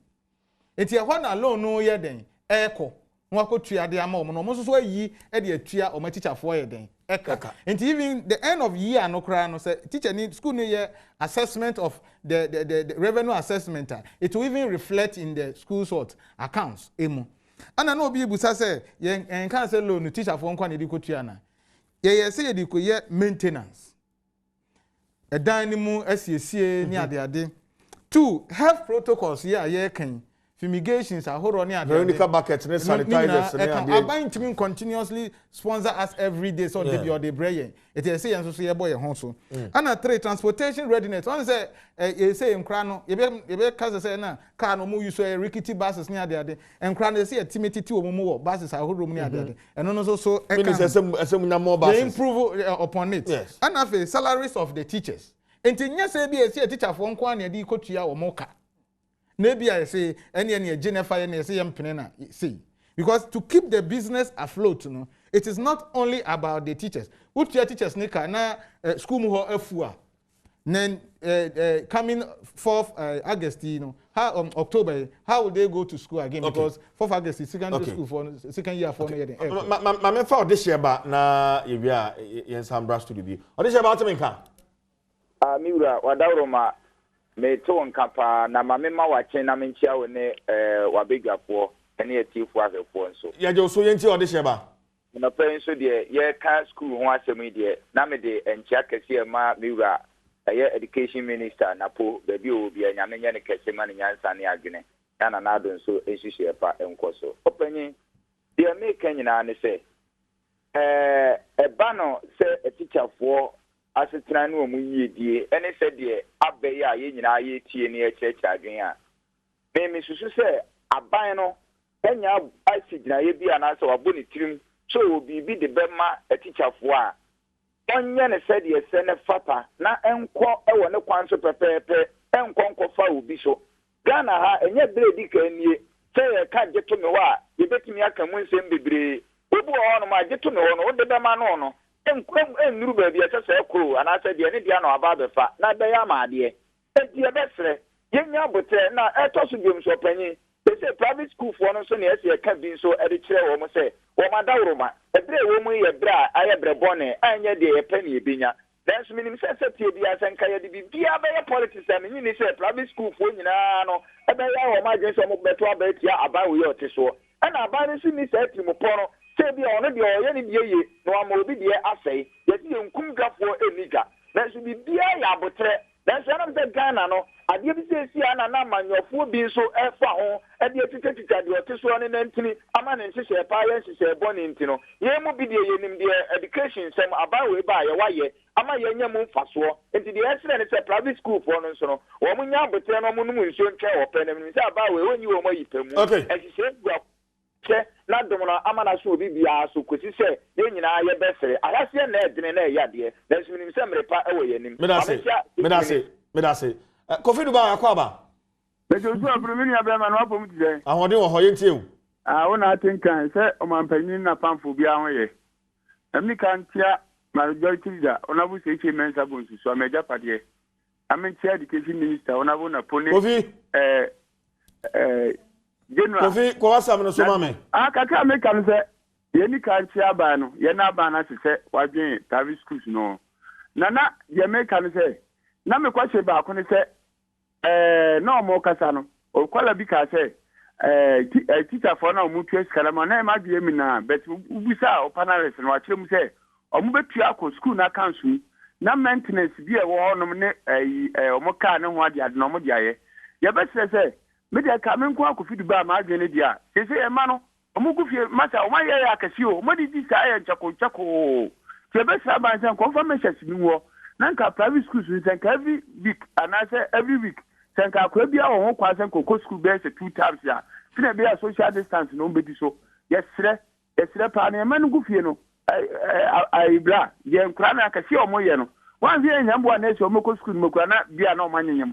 Eti e ho na alone no ye den. Eko nwako tua de ama no so ayi e de atua o ma teacher for ye den eka and even the end of year no kra no say teacher need school no year assessment of the revenue assessment it will even reflect in the school sort accounts emu ana no obi busa say yen kan say loan teacher for nkwa ne di kotua na ye say di ko ye maintenance edan ni mu asiesie ni ade 2 health protocols ye kan fumigations ahoro ne ade Veronica bucket ne sanitizers ne ade aban team continuously sponsor us every day so they be or they bray it is say so so ye boy ho so ana 3 transportation readiness on say you say nkra no ye be kase say na car no mu use rickety buses ne ade nkra no say timidity wo mu wo buses ahoro mu ne ade eno no so asem na more buses they improve upon it yes. And after salaries of the teachers enti nya say be say teacher for nko na de kotua wo moka maybe I say any Jennifer and say na see because to keep the business afloat you know it is not only about the teachers what your teachers nika na school mu ho afua then coming 4th August you know how October how will they go to school again because 4th August is secondary school for second year for me ma me fa this year ba na ye bia yen Sambra studio bi this year ba temenka miura wadawroma me to nkapa na mame ma wache na menchia we ne wabegafo ene atifu afefo nso ya je so yenti ode sheba na pe nso de ye ka school ho asemi de na me de enchia kese ma miura ye education minister na po baby obi anyame nya ne kese ma ne nyansa ne agene na na ado nso ehihie pa enkoso opanyi de me kanyina ne se eba no se teacher for asetran no mu yiedie ene se de abaye a ye nyina ye tie ne echecha adwen a me susu se aban no enya asigina ye bia na se wabo ne tirim so obi bi de bema etichafo a onye ne se de se ne fata na enko ewo ne kwan so pepepe enko fa obi so Ghana ha enye bredi ka nie se ye ka jeto me wa ye betimi aka mu nsem bebre obu ho no ma jeto me ho no de bema no no enuru ba bia se ekuru ana se de ne dia na aba befa na be ya ma de enti e besre yenya bote na etoso dwom so panyi se private school for no so na ese ka bi so e de kire wo mo se wo ma dawroma e bre wo mu ye bra aye bre bone anye de e pani e binya dance minim se tie bia se nka ye de bia be ye politics am ni se private school for nyina no e be ya wo ma je so mo beto aba tia aba wo ye oteso na aba ni si ni se ti mo pono se bia ono de o ye ni die ye no ama obi de asai ye ti nkum gafo eniga dance bi bia ya botre dance na me Ghana no ade bi se si ana na manyofo bi so efa ho ade tititita de oteso ne nantini ama ne nhye pa ye nhye boni ntino ye mu bi de ye nim de education sem abawe ba ye waye ama ye nya mu mfaso enti de esere ne se private school for no so no wo mu nya botre no mu num nsuo ntwe wo pe ne se abawe onyi wo mo yipamu nhye gua na domona amana so obi bia so kosi se ye nyina ye besere ahase na edene na eyade na nso nim se mrepa ewo ye nim medase Kofi Duba akwaba bejoju abromini abema no apom tije ahode wo ho yentie o wona atenkan se o mampanyin na pamfo bia ho ye emni kan tia majority leader ona bu se che mensa bonsu so ameja pade amentia education minister ona bu na pone Kofi general Kofi ko wasa me so mame kaka me kan se ye ni kan tia ba no ye na ba na se wadwen private schools no nana ye me kan se na me kwache ba ko ne se no mo kasa no o kwala bi ka se teacher for na mu twa skala ma na ma die mi na but ubisa o panelist no akire mu se o mu betu akọ school na council na maintenance bi e wo honom ne o mo ka ne ho ade ade no mo de aye ye be se me de ka me nko akofi Duba ma adwene dia se e ma no o mu gufie masa o ma ye ya akasi o mo di sa ye nchako se be sa ba se confirmation si mi wo na nka private schools we think every week and I say every week think akwa bia wo ho kwa sen koko school be say 2 times ya fina be a social distance no be so yesre pa na emanu gufie no ai bra ye nkra na akasi o mo ye no wan vie nyambo na ese o moko school moko na bia na o manyanyam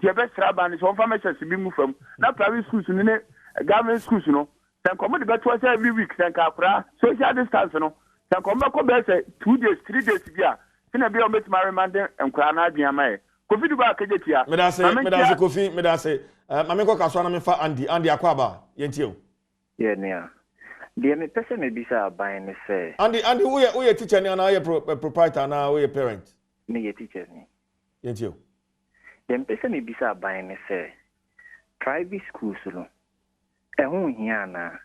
je be sra ba ni so information si bi mu fam na private schools ni ne government schools no think o mo de beto say every week think akra social distance no think o moko be say 2 days 3 days bia fina bia o met marry man nkra na adwen amae Kofi Duba kejetia medase Kofi medase mame ko kaso na me fa Andy akwaba yentie o ye nea de me pese me bisa aban ne se Andy wo ye teacher ni na ye proprietor na wo ye parent me ye teacher ni yentie o de me pese me bisa aban ne se private schools no ho hia na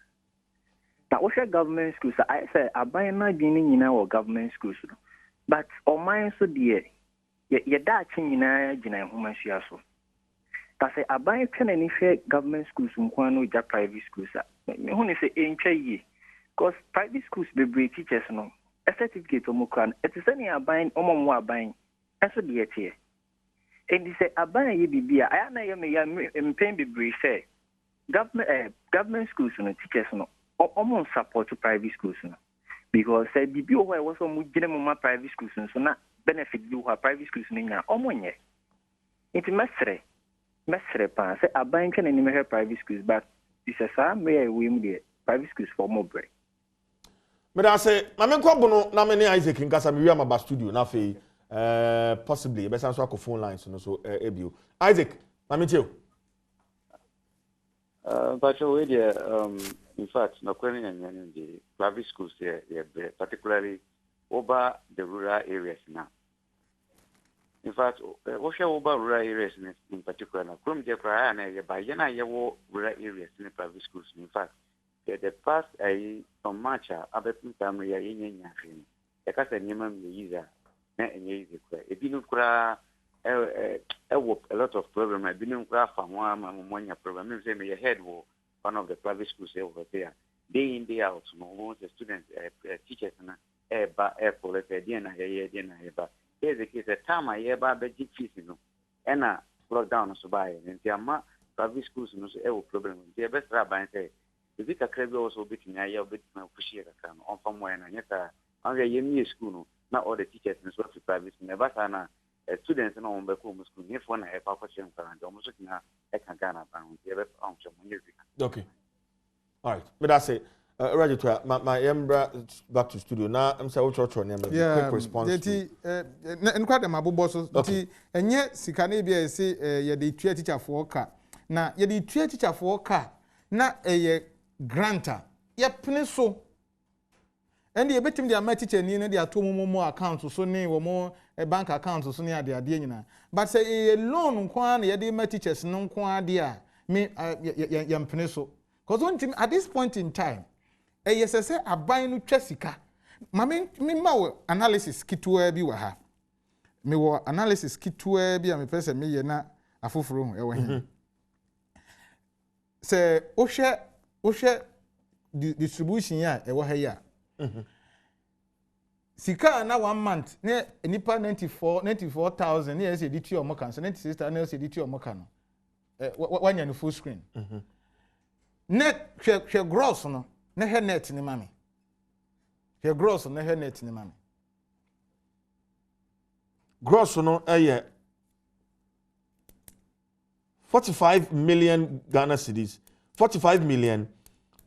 wo share government schools I say aban na dwene nyina wo government schools no but o man so de ye da chi nyina gina homa hia so I say aban can any fair government schools no ja private schools. Me who say ye. Because private schools be break teachers no. A certificate of Mukran, it is any aban or buying. As a dear tier. And they say aban ye be I am paying be brief say. Government schools no teachers no. Almost support to private schools no. Because say bibi who was on my private schools so not benefit you who private schools no omonye. It's mesre pa say aban can any private schools but this is a may we the private schools for more break. But I say mame kwabono na me ne Isaac nkasa me wi am studio na fe possibly be san so akọ phone lines no so ebio Isaac mame tell but we in fact no kwani in the private schools there particularly over the rural areas now. In fact, what shall over rural areas in particular? From the prior and by Yana Yawo rural areas in the private schools. In fact, the past from March, Aberton family are in Yakin. The Casa Niman Yiza, not in Yazi. It didn't cry a lot of problems. I didn't cry from one program. Say, may head one of the private schools over there. Day in, day out, most the students, teachers, and airport, dinner, here's the case. The time I hear about the fees, and lockdown so by and the private schools no problem. The best rabbi say, the bit of credit also between a year bit pushing on from when and yet on the year school, not all the teachers in sort of private never sana students and on the school, if one have a question and almost looking at a Ghana. Okay. All right. But that's it. Roger, my embra back to studio. Now I'm saying what your name. Quick response. And quite a mabu boss. And yet, Sikanabia say ye the teacher for car. Now ye the teacher for car. Not a grantor. Ye pencil. And the betting their my teacher near their 2 more accounts so near or more a bank account so near their dinner. But say a loan quan ye the my teachers non qua dear me yam pencil. Because one thing at this point in time. Yes, say aban no twasika. Mame me ma analysis kitwa bi wa ha. Me wo analysis kitwa bi a me pese me ye na afoforo hu e wo he. Say ohwe distribution ya e wo ha ya. Sika na 1 month ne nipa 94,000 ne say DT o mo kan so 96,000 ne say DT o mo kan no. Wanya no full screen. Net hwe gross no. Na he net ni mami. He gross na he net ni mami. Gross no 45 million Ghana cedis. 45 million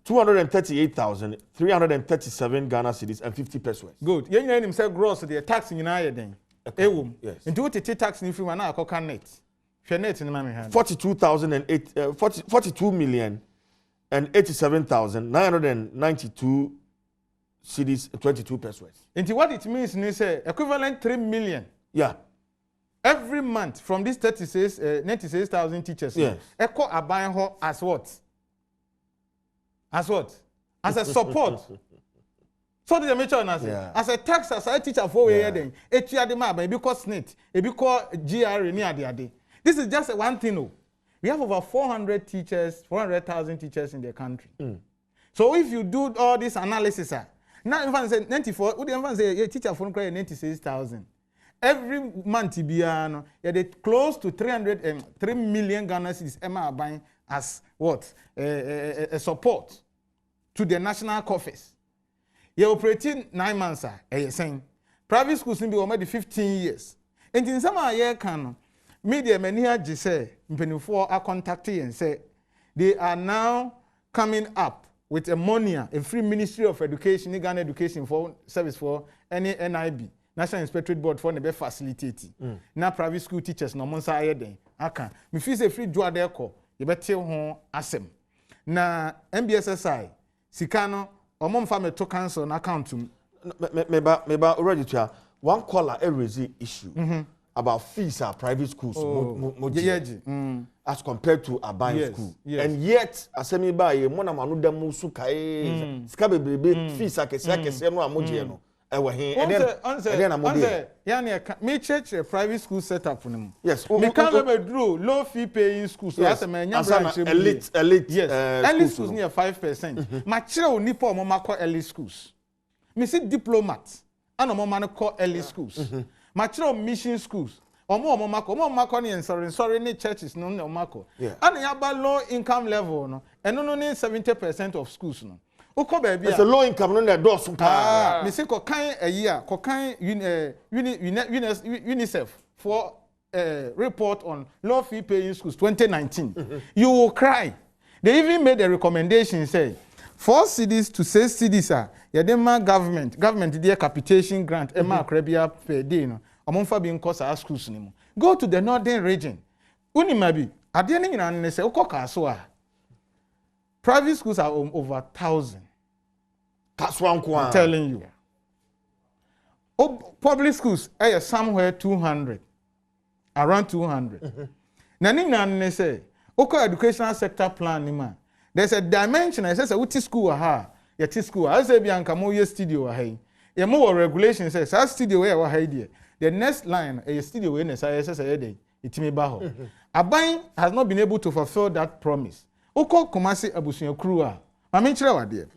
238,337 Ghana cedis and 50 pesos. Good. Yen him say gross the tax nyina ye den. Ewum. Yes. Nti what tax ni free na akoka net. Hwe net ni mami ha. 42 million and 87,992 cedis, 22 pesos. And what it means is equivalent 3 million. Yeah. Every month from these 96,000 teachers. Yes. Echo aban ho as what? As what? As a support. So the major as a tax as a teacher for we then. Because SNIT, because GRA near the day. This is just one thing. No. We have over 400,000 teachers in the country. So if you do all this analysis, now if say 94, would you say a teacher for 96,000? Every month, they close to 3 million Ghana cedis buying as what? A support to the national coffers. You operating 9 months, saying private schools will be already 15 years. And in some year can media many just say before are contacting and say they are now coming up with a monia, a free Ministry of Education, Ghana Education for service for any NIB, National Inspectorate Board for the facilitating. Now private school teachers no monsa ayeden. Aka me feel say free draw there call. You better ho asem. Na MBSSI sikano omom fa me to cancel na account meba already to one caller raise issue. About fees at private schools as compared to a buying school. Yes. And yet, as I buy a monamanu demu sukai, scabe fees a no amojiano. ewe hin eden na model me church private school setup no. Yes, me can be draw low fee paying schools. Yes, elite yes, early schools near 5%. Ma kire oni po mo ma early schools. Me see diplomat and mo ma call early schools. Ma kire mission schools. Omo mako ni sorry ni churches no mako. And ya ba low income level no. Eno no ni 70% of schools no. Uko baby. It's a low income no na do so ka. Me say ko kan a year, ko kan UNICEF for report on low fee paying schools 2019. You will cry. They even made a recommendation say 4 cities to 6 cities are yadema government their capitation grant ema akrabia per day no. Omonfa bi nko sa schools ni mu. Go to the northern region. Unimabi ade ni nyina ne say ukoka so a private schools are over 1,000. That's one I'm telling you. Public schools are somewhere 200. Around 200. Na ni nyina say uko educational sector plan ni ma. There's a dimension I say uti school aha. Yeti school. I say bi anka mo ye studio aha. Ye mo regulation say sa studio we wa ha die. The next line, a studio in the sciences, itimi baho. Aban has not been able to fulfill that promise. Oko Kumasi Abusian Krua. Mamichra wade.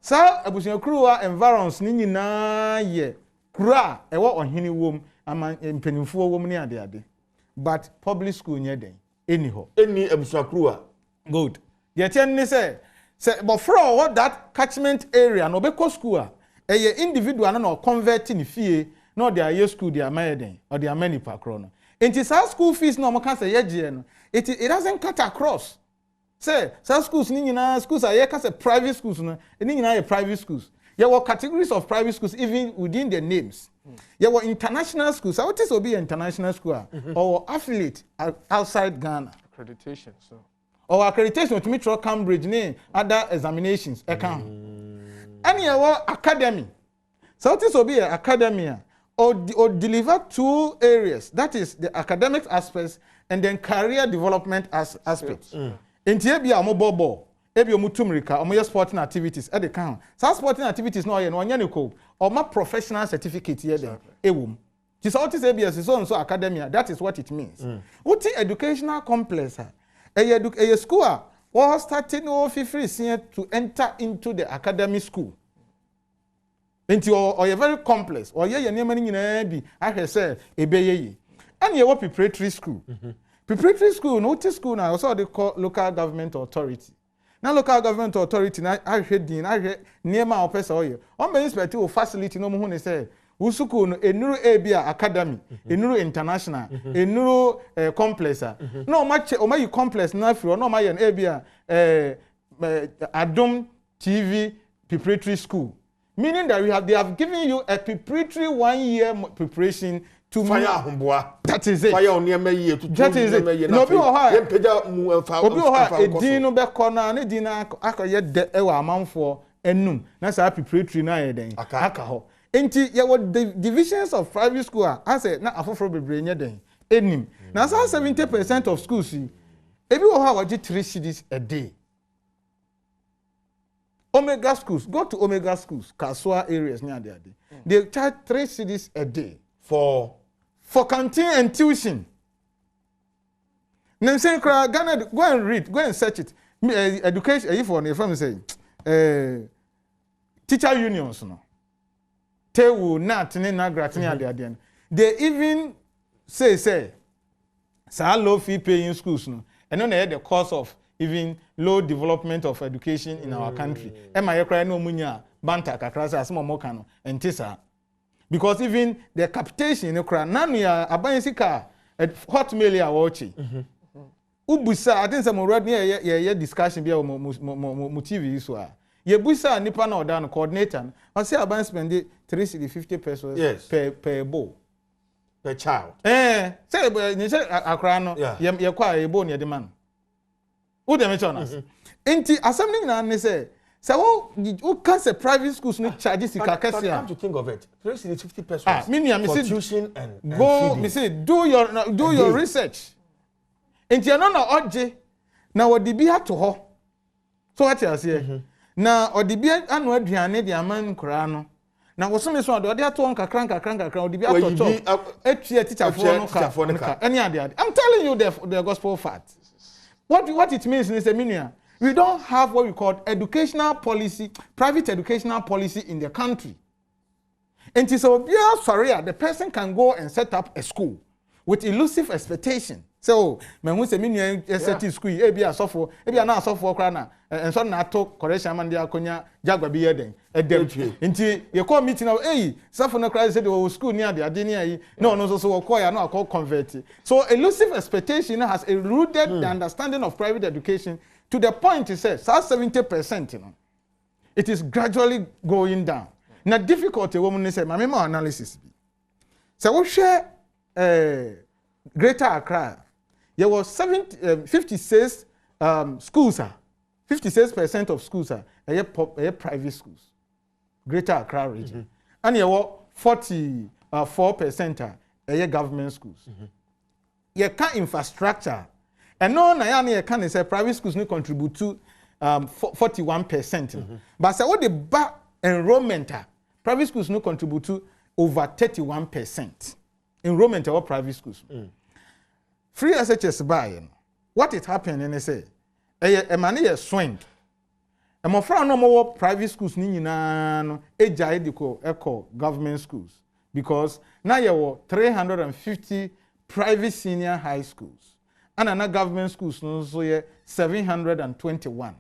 Sa Abusian Krua environs ni na ye. Kura ewa ohini wom ama mpenimfo wom ni ade. But public school nye den. Anyhow. Any Abusian Krua. Good. Ye tell ni say but for what that catchment area no be ko school a individual no convert ni fie. No, they are your school, they are made or they are many per chrono. And it's our school fees no more can say it doesn't cut across. Say, some schools schools are here private schools, no, and private schools. There were categories of private schools even within their names. There were international schools. What is to be an international school or affiliate outside Ghana? Accreditation, so. Or accreditation to meet Cambridge name, other examinations. Account. And there were academy. So what is to be an academy? Or deliver 2 areas, that is the academic aspects and then career development aspects. In Tibia Mobobo, Ebio Mutumrika, or more sporting activities at the count. Some sporting activities no yaniko or more professional certificate here then. Ewum. This autis ABS is also academia, that is what it means. What the educational complex a school was starting off free to enter into the academic school. Into or a very complex or ye name nyina bi I say ebeye and you preparatory school. Preparatory school no school now also they call local government authority. Now local government authority na I head near my opesa oye. On be inspect to facility no mo say usuku no enuru ebia academy, enuru international, enuru complex. No match o my complex na free no my ebia Adom TV preparatory school. Meaning that they have given you a preparatory 1-year preparation to fire humboa. That is it. Fire on near me to that is it. No be edin be corner na edin akoye de ewa amanfo enum na sa preparatory na eden aka ho. Enti ye what the divisions of private school I say na afoforo bebre nye den enim. Na sa 70% of schools ebi wo ha waji 3 cedis a day. Omega schools, go to Omega schools, Kaswa areas near there. They charge 3 cedis a day for canteen and tuition. Then say, Ghana, go and read, go and search it. Education, if one, if I'm saying, teacher unions, no. They will not, they even say, so low fee paying schools, no. And then they had the cost of even low development of education in our country. Am I crying no munya banta kakrasa asmo mokano and tisa? Because even the capitation in Ukraine, none ya abansika hot mail ya watching. Ubusa, I think some already near discussion be mu TV so. Ye busa nipa na oda no coordinator. I say aban spend 350 pesos per bowl. Per child. Say you say akra no ye kwa e bowl near the man. Who dem chona? Enti assembly na say who can say private schools no charges sika kese come to think of it. 350 pesos. For tuition and go feeding. Me say do your research. Enti no na oje na wodi bi ato ho. So what you say? Na odi bi anu aduane di aman nkura no. na wo so me so ade ato nkakra odi bi ato cho etua teacher for no ka any ade I'm telling you the gospel fact. What it means is we don't have what we call educational policy, private educational policy in the country. And so the person can go and set up a school with elusive expectation. So, when we say set school, ebi asofo, ebi na asofo kra na, and so na to correction man dia konya jagwa bi yeden. Nti ye call meeting now, hey, safo no kra say the school near the ade near yi. No so call ya no call convert. So elusive expectation has eroded the understanding of private education to the point it says 70%, you know. It is gradually going down. Now difficulty woman say my memo analysis. So we share Greater Accra. There was 56 schools, 56% of schools are private schools. Greater Accra region. And there were 44% are government schools. You can infrastructure. And no, you can say private schools need contribute to 41%. But say what the back enrollment, private schools need contribute to over 31%. Enrollment of private schools. Free SHS buy. What it happened and they say, a money a swing. A more from no more private schools ni na eco government schools because now you have 350 private senior high schools and another government schools so 721.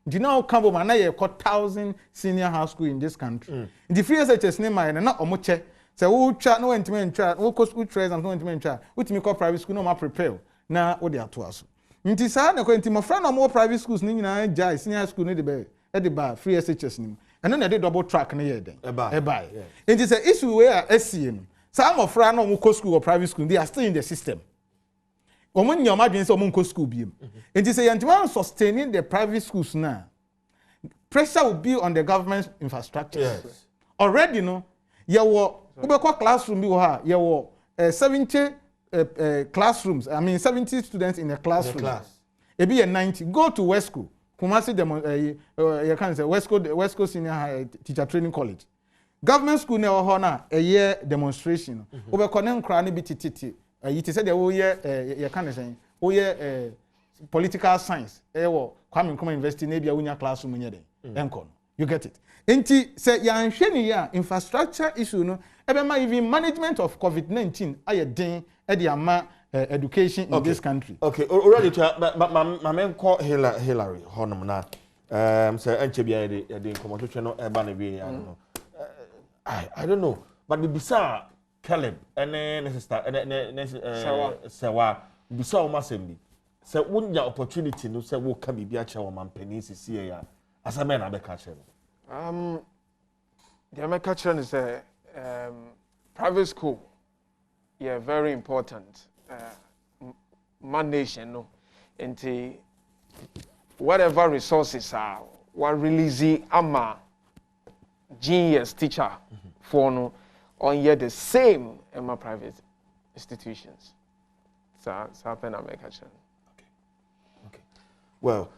Do you know how now you have 1,000 senior high school in this country? The free SHS name I na omoche. So who chat no intimate chat, who cost who trace and no intimate chat, which me call private school no more prepare. Na what they are to us. Nti sa na ko nti mo friend no more private schools ni nyina jai senior school ni de be e de ba free SHS ni. And then they double track na here den. E buy. Nti say issue we are SC no. Some of friend no mo go school or private school they are still in the system. Omo nyoma dwen say omo go school biem. Nti say yantima sustaining the private schools now. Pressure will be on the government infrastructure. Yes. Already no you classroom bi wo ha ye wo 70 classrooms. I mean 70 students in a classroom. E be 90. Go to West School. Kumasi you can say West Coast Senior High Teacher Training College. Government school na ho na a year demonstration. We be connect kra na bi tititi. You say the wo year you can say wo year political science. Wo Kwame Nkrumah University na bia wunya classroom nye den. Enko. You get it. Enti say ya nhwene ya infrastructure issue no ebema even management of COVID-19 aye den e dey ama education in this country. Okay, already my men call Hillary honum na say enche bia dey komototwe no eba na bi ya no. I don't know, but the bisa Caleb and sister Sewa bisa o masem bi. Say wonya opportunity no say wo ka bibia che wo mampani sisi ya. Asame na be ka che no. The American is a private school. Yeah, very important. Nation, no, into whatever resources are, what release ama genius teacher for no on yet the same in my private institutions. So happen American. Okay. Well.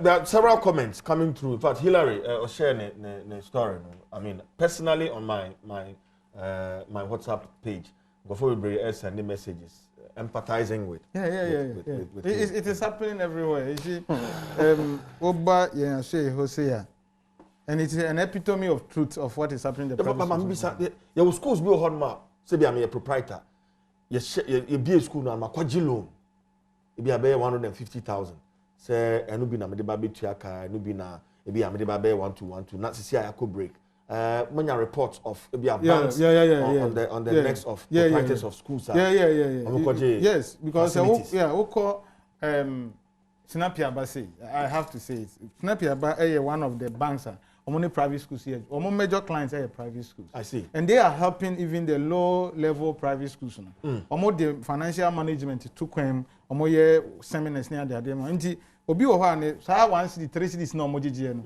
There are several comments coming through. In fact, Hillary shared a story. I mean, personally on my WhatsApp page, before we send the messages, empathizing with. With it is happening everywhere. You see, Oba Hosea, and it is an epitome of truth of what is happening in the private. Your schools be on ma. Say I'm a proprietor. You be a school now. Ma kwaji loan. You be about 150,000. Say enu bi na me de ba betua ka enu bi na e bi am de ba be 1212 na sisi ayako break many reports of e bi banks on the necks of proprietors of schools yes because we call Sinapia Basi. I have to say it. Sinapia Ba is one of the banks only private schools here. Our major clients are private schools. I see. And they are helping even the low level private schools. Almost the financial management took them seminars near the demo. Nti obi wo ha ne saa 1 cedi 3 cedis na omogege no.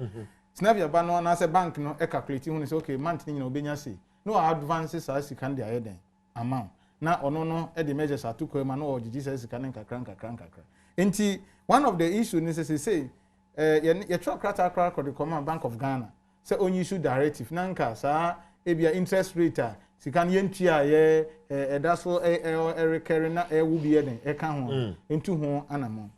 Sinapia Ba no na say bank no e calculate hu say okay month ni na obenya say. No advances as you can dey den amount. Na ono no e the measures atoko ma no ogege say sika ne kakra. Nti one of the issues is say you try crata the command Bank of Ghana say only issue directive nanka sa ebia interest rate sika no yentua ye eda so recurring na wo bi eden e ka ho entu ho anamo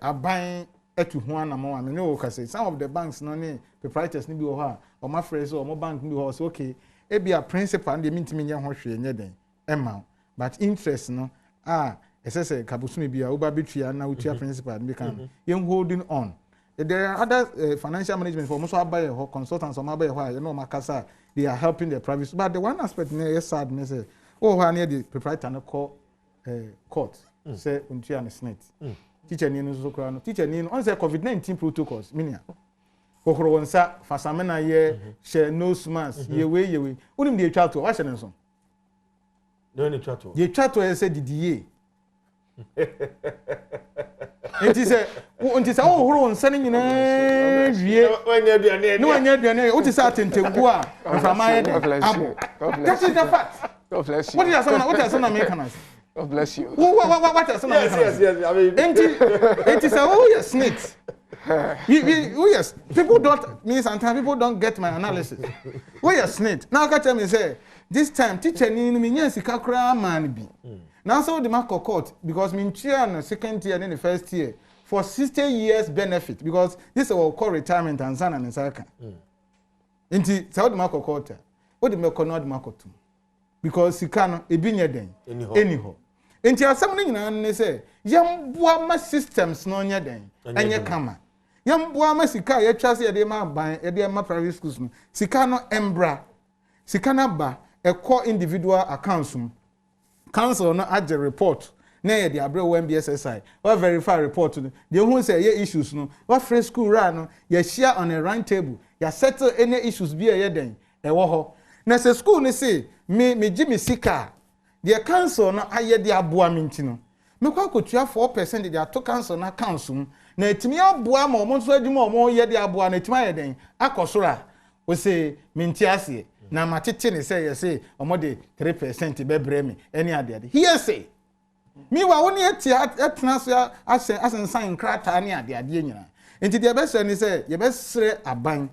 aban etu ho anamo ame ne wo ka say some of the banks no ne proprietors ni bi wo ha o ma free so o mo bank ni wo so okay ebia principal de mintimi nya ho hwe nye den ema but interest no say kabusumi bia oba betua na utua principal be kan yen holding on. There are other financial management for most of consultants or makasa they are helping the private, but the one aspect is sad say near the proprietor no call court say untia and snake teacher ni no so teacher ni on say COVID-19 protocols minia kokoro wonsa fasamena ye share nose mask ye we unim dey twa to wa hye nso no ni twa to ye twa to say didiye Enti se o horo nsane nyina wie no anya aduane o ti sa tentengu a mframa ye de abo that is the fact. God bless you. What is some Americans? God bless you. What is some Americans? Yes, I mean enti say oh yes snakes. Yes, people don't me sometimes people don't get my analysis. Oh yes snake. Now ka tell me say this time teacher ni me nya sika kra man bi. Now so the mark court because me cheer no second year and the first year for 60 years benefit because this is what we call retirement and sana and saka. Inti so the mark court. What the mark no the mark to. Because sika no e bi nya den anyhow. Inti asem no nyina ne say yamboa ma systems no nya den anya kama. Yamboa ma sika ye twa se ye de ma ban ye de ma private schools no. Sika no embra. Sika na ba e core individual accounts no. Council no age report na ye the abre MBSSI we verify report no the who say ye issues no we free school run no ye share on a round table ya settle any issues bi ye den e wo ho na say school no say me Jimmy sika the council no aye the aboa minti no me kwa kotua 4% the to council na council na etimi aboa ma omo so adwuma omo ye the aboa na etimi aye den akosora we say minti ase na matete ne say omo de 3% be breme any ade here say me wa woni etena so asensan krata ne ade nyina enti de be say ni say ye be sere aban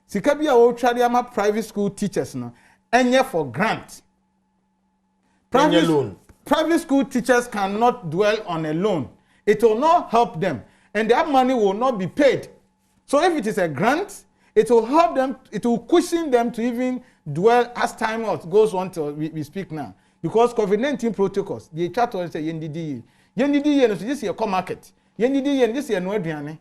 sika bia wo twade ama private school teachers no enye for grant private school teachers cannot dwell on a loan. It will not help them and that money will not be paid. So if it is a grant, it will help them, it will cushion them to even dwell as time goes on till we speak now. Because COVID-19 protocols, the chat on say yendidi no this year come market. Yendidi this year no aduane.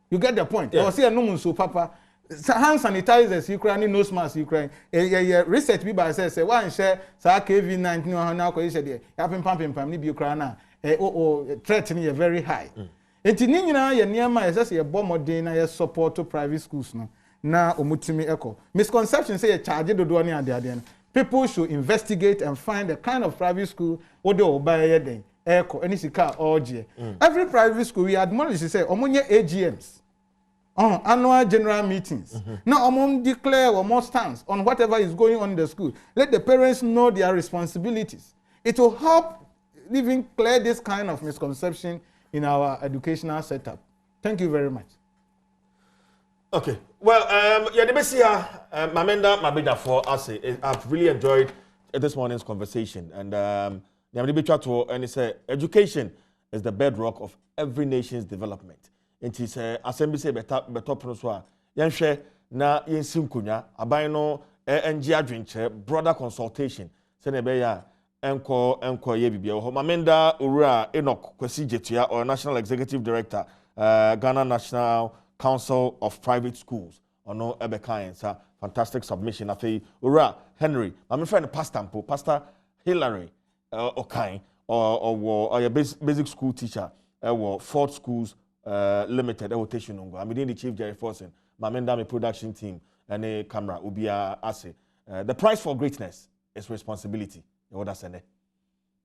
You get the point. Or say no so papa hand sanitizers Ukraine nose mask Ukraine. Research be by say one share sa COVID-19 na ko ise there. Ya pempam ni bi Ukraine na threat ni very high. Enti ni nyina ye niam say ye bomodin na ye support to private schools no. Na omutimi eko misconception say charge dodo ni ade people should investigate and find the kind of private school what they buy den eko any sika orgie every private school we admonish say omonye AGMs annual general meetings now omon declare or more stance on whatever is going on in the school. Let the parents know their responsibilities. It will help even clear this kind of misconception in our educational setup. Thank you very much. Okay. Well, yeah, the best here, Mamenda Mabida for us. I've really enjoyed this morning's conversation, and and say education is the bedrock of every nation's development. And it's assembly say better proswa. Yanshare na yensim kunya abayno NG adventure broader consultation. Senebeya enko ye bibia. Mamenda Ura Enoch Kwesi Jetua or National Executive Director, Ghana National Council of Private Schools. Ono Ebekain, sir. Fantastic submission. Afi Ura Henry. I'm friend Pastor Hillary Okain or a basic school teacher. Or Ford Schools Limited. Rotation. I'm the Chief Jerry Forsen. Mamenda production team and a camera. Ubia Ase. The price for greatness is responsibility. What I say.